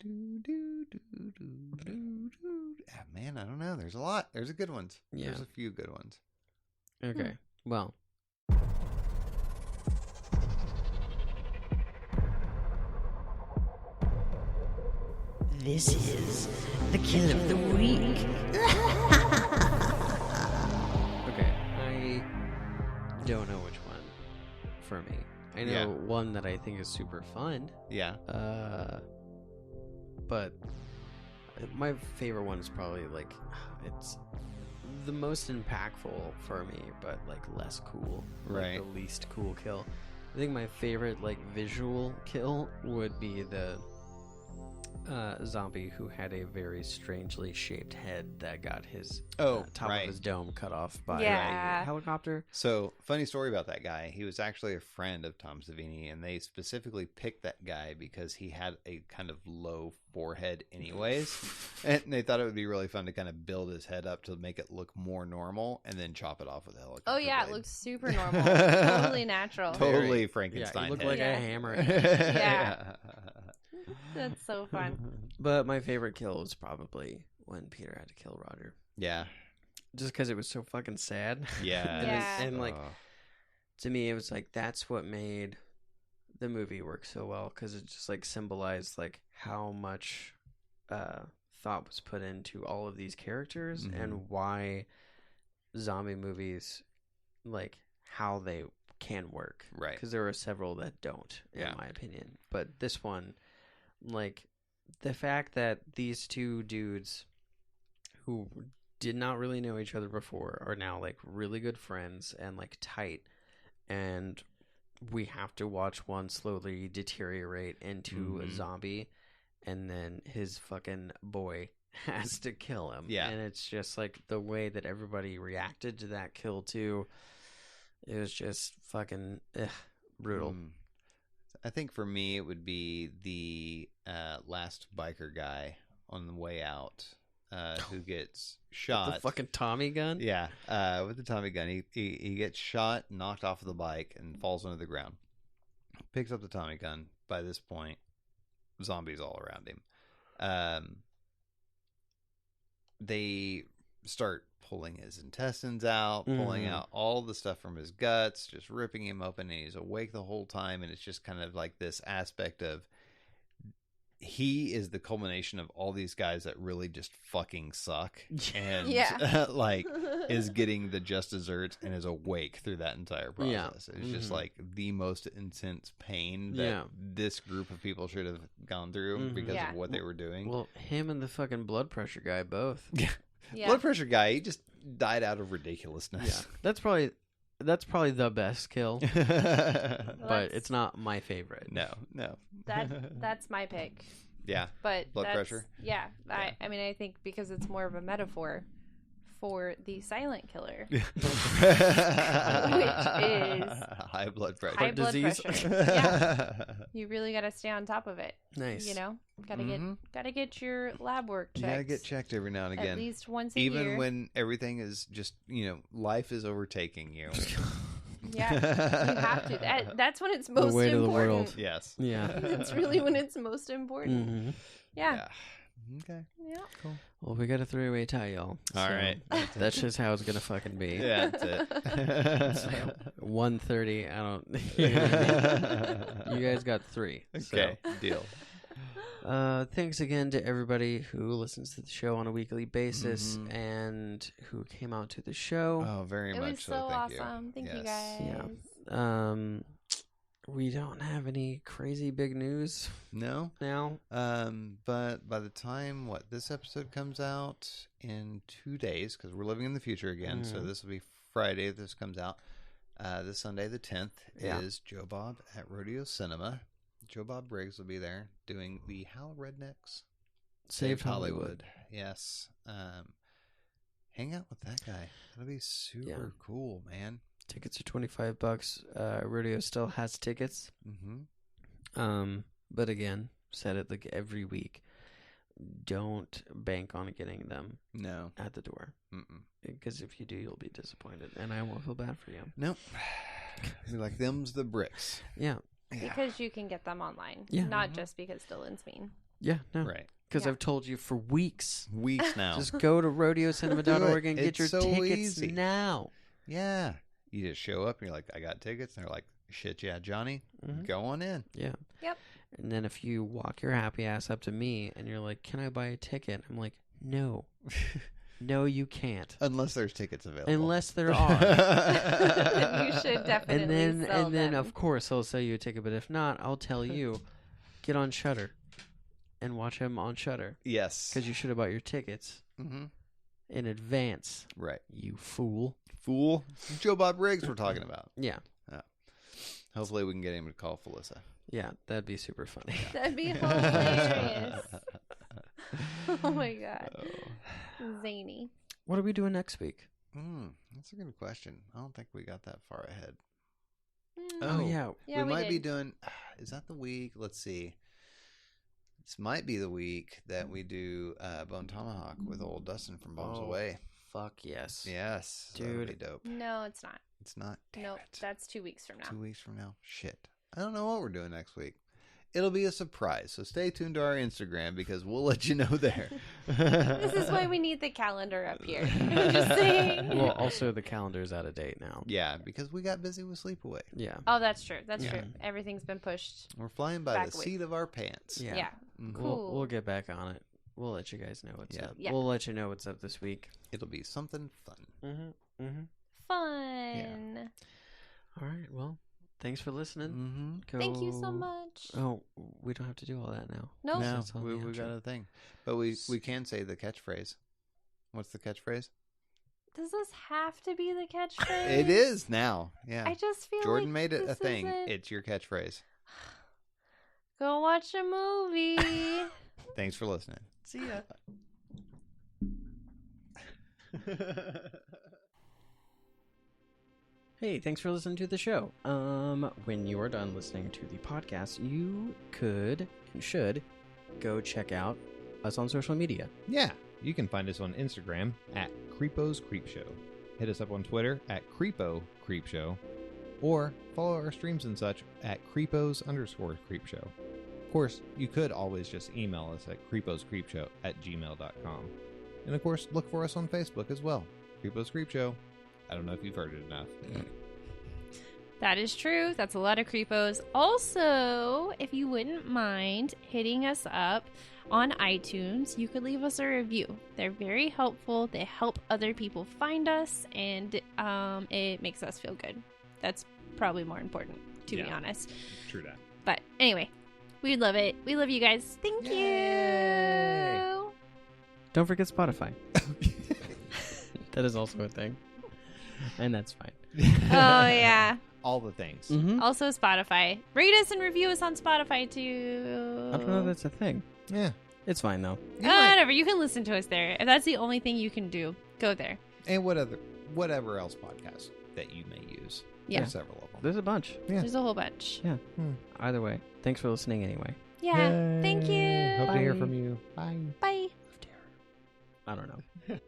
Ah, man, I don't know. There's a lot. There's a good ones. Yeah. There's a few good ones. Okay. Well. This is the kill of the week. Okay. I don't know which one for me. I know Yeah. one that I think is super fun. Yeah. But my favorite one is probably like it's the most impactful for me, but like less cool. Right. Like the least cool kill. I think my favorite like visual kill would be the zombie who had a very strangely shaped head that got his top right. of his dome cut off by Yeah. a helicopter. So, funny story about that guy. He was actually a friend of Tom Savini, and they specifically picked that guy because he had a kind of low forehead anyways. And they thought it would be really fun to kind of build his head up to make it look more normal and then chop it off with a helicopter Oh yeah, it blade. looks super normal. Totally natural. Totally Yeah, Frankenstein you look head. like Yeah. a hammer. Yeah. That's so fun. But my favorite kill was probably when Peter had to kill Roger. Yeah. Just because it was so fucking sad. Yeah. And, Yeah. and like, Oh. to me, it was like, that's what made the movie work so well. Because it just like symbolized like how much thought was put into all of these characters Mhm. and why zombie movies, like how they can work. Right. Because there are several that don't, in Yeah. my opinion. But this one, like, the fact that these two dudes who did not really know each other before are now like really good friends and like tight, and we have to watch one slowly deteriorate into a Mhm. zombie, and then his fucking boy has to kill him. Yeah. And it's just like the way that everybody reacted to that kill too. It was just fucking brutal. I think for me it would be the last biker guy on the way out who gets shot. The fucking Tommy gun. Yeah, with the Tommy gun. He gets shot, knocked off of the bike, and falls onto the ground. Picks up the Tommy gun. By this point, zombies all around him. They start pulling his intestines out, pulling Mhm. out all the stuff from his guts, just ripping him open, and he's awake the whole time. And it's just kind of like this aspect of he is the culmination of all these guys that really just fucking suck, and Yeah. like is getting the just desserts and is awake through that entire Yeah. process. It's just Mhm. like the most intense pain that Yeah. this group of people should have gone through Mhm. because Yeah. of what they were doing. Well, him and the fucking blood pressure guy both. Yeah. Blood pressure guy, he just died out of ridiculousness. That's probably the best kill, but That's- it's not my favorite. no. That's my pick. Yeah. But Blood that's- pressure? Yeah. Yeah. I mean, I think because it's more of a metaphor for the silent killer, which is high blood pressure. high blood disease. pressure. Yeah, you really got to stay on top of it. Nice. You know, gotta get your lab work checked. You gotta get checked every now and again. At least once a Even year. when everything is just, life is overtaking you. Yeah, you have to. That's when it's most weight of important. the world. Yes. Yeah. It's really when it's most important. Mm-hmm. Yeah. Okay. Yeah. Cool. Well, we got a 3-way tie, y'all. All right. That's just how it's gonna fucking be. Yeah, that's it. 1:30. I don't. You guys got 3. Okay. Deal. Thanks again to everybody who listens to the show on a weekly basis and who came out to the show. Oh, very It much was so Thank you. awesome. Thank you Yes. guys. Yeah. We don't have any crazy big news No. now. But by the time this episode comes out in 2 days, because we're living in the future again, so this will be Friday. This comes out. This Sunday, the 10th, is Joe Bob at Rodeo Cinema. Joe Bob Briggs will be there doing the How Rednecks Saved Hollywood. Yes. Hang out with that guy. That'll be super cool, man. Tickets are $25. Rodeo still has tickets. Mm-hmm. But again, said it like every week. Don't bank on getting them No. at the door. Mm-mm. Because if you do, you'll be disappointed. And I won't feel bad for you. Nope. Be like, them's the bricks. Yeah. Because you can get them online. Yeah. Not just because Dylan's mean. Yeah, no. Right. Because Yeah. I've told you for weeks. Weeks now. Just go to rodeocinema.org and get It's your so tickets easy. now. Yeah. You just show up and you're like, I got tickets. And they're like, shit, yeah, Johnny, go on in. Yeah. Yep. And then if you walk your happy ass up to me and you're like, can I buy a ticket? I'm like, no. No, you can't. Unless there's tickets available. Unless there are. You should definitely sell and then them. of course I'll sell you a ticket, but if not, I'll tell you, get on Shudder and watch him on Shudder. Yes. Because you should have bought your tickets in advance. Right. You fool. Fool. Joe Bob Riggs we're talking about. Yeah. Hopefully we can get him to call Felissa. Yeah, that'd be super funny. That'd be hilarious. Oh my god. Zany. What are we doing next week? That's a good question. I don't think we got that far ahead. Oh, yeah. Yeah, we might be did. doing. Is that the week? Let's see. This might be the week that we do Bone Tomahawk with old Dustin from Bombs Away. Fuck yes. Yes, Dude. that would be dope. No, it's not. It's not. Damn Nope. it. That's 2 weeks from now. 2 weeks from now. Shit. I don't know what we're doing next week. It'll be a surprise. So stay tuned to our Instagram because we'll let you know there. This is why we need the calendar up here. I'm just saying. Well, also the calendar's out of date now. Yeah, because we got busy with Sleepaway. Yeah. Oh, that's true. That's true. Everything's been pushed. We're flying by Back the away. seat of our pants. Yeah. Yeah. Cool. We'll get back on it. We'll let you guys know what's up. Yeah. We'll let you know what's up this week. It'll be something fun. Fun. All right. Well, thanks for listening. Go... Thank you so much. Oh, we don't have to do all that now. No. No, That's on the we got outro. a thing. But we can say the catchphrase. What's the catchphrase? Does this have to be the catchphrase? It is now. Yeah. I just feel Jordan like made it a this thing. isn't- It's your catchphrase. Go watch a movie. Thanks for listening. See ya. Hey, thanks for listening to the show. When you are done listening to the podcast, you could and should go check out us on social media. Yeah, you can find us on Instagram at Creepo's Creep Show. Hit us up on Twitter at Creepo Creep Show, or follow our streams and such at Creepos_Creep Show. Of course, you could always just email us at creeposcreepshow@gmail.com. And of course, look for us on Facebook as well. Creepo's Creep Show. I don't know if you've heard it enough. That is true. That's a lot of creepos. Also, if you wouldn't mind hitting us up on iTunes, you could leave us a review. They're very helpful. They help other people find us, and it makes us feel good. That's probably more important, to be honest. True that. But anyway, we love it. We love you guys. Thank you. Don't forget Spotify. That is also a thing. And that's fine. Oh, yeah. All the things. Mm-hmm. Also, Spotify. Rate us and review us on Spotify, too. I don't know if that's a thing. Yeah. It's fine, though. Whatever. You can listen to us there. If that's the only thing you can do, go there. And whatever else podcast that you may use. Yeah. There's several of them. There's a bunch. Yeah. There's a whole bunch. Yeah. Either way, thanks for listening anyway. Yeah. Yay. Thank you. Hope to hear Bye. from you. Bye. Bye. I don't know.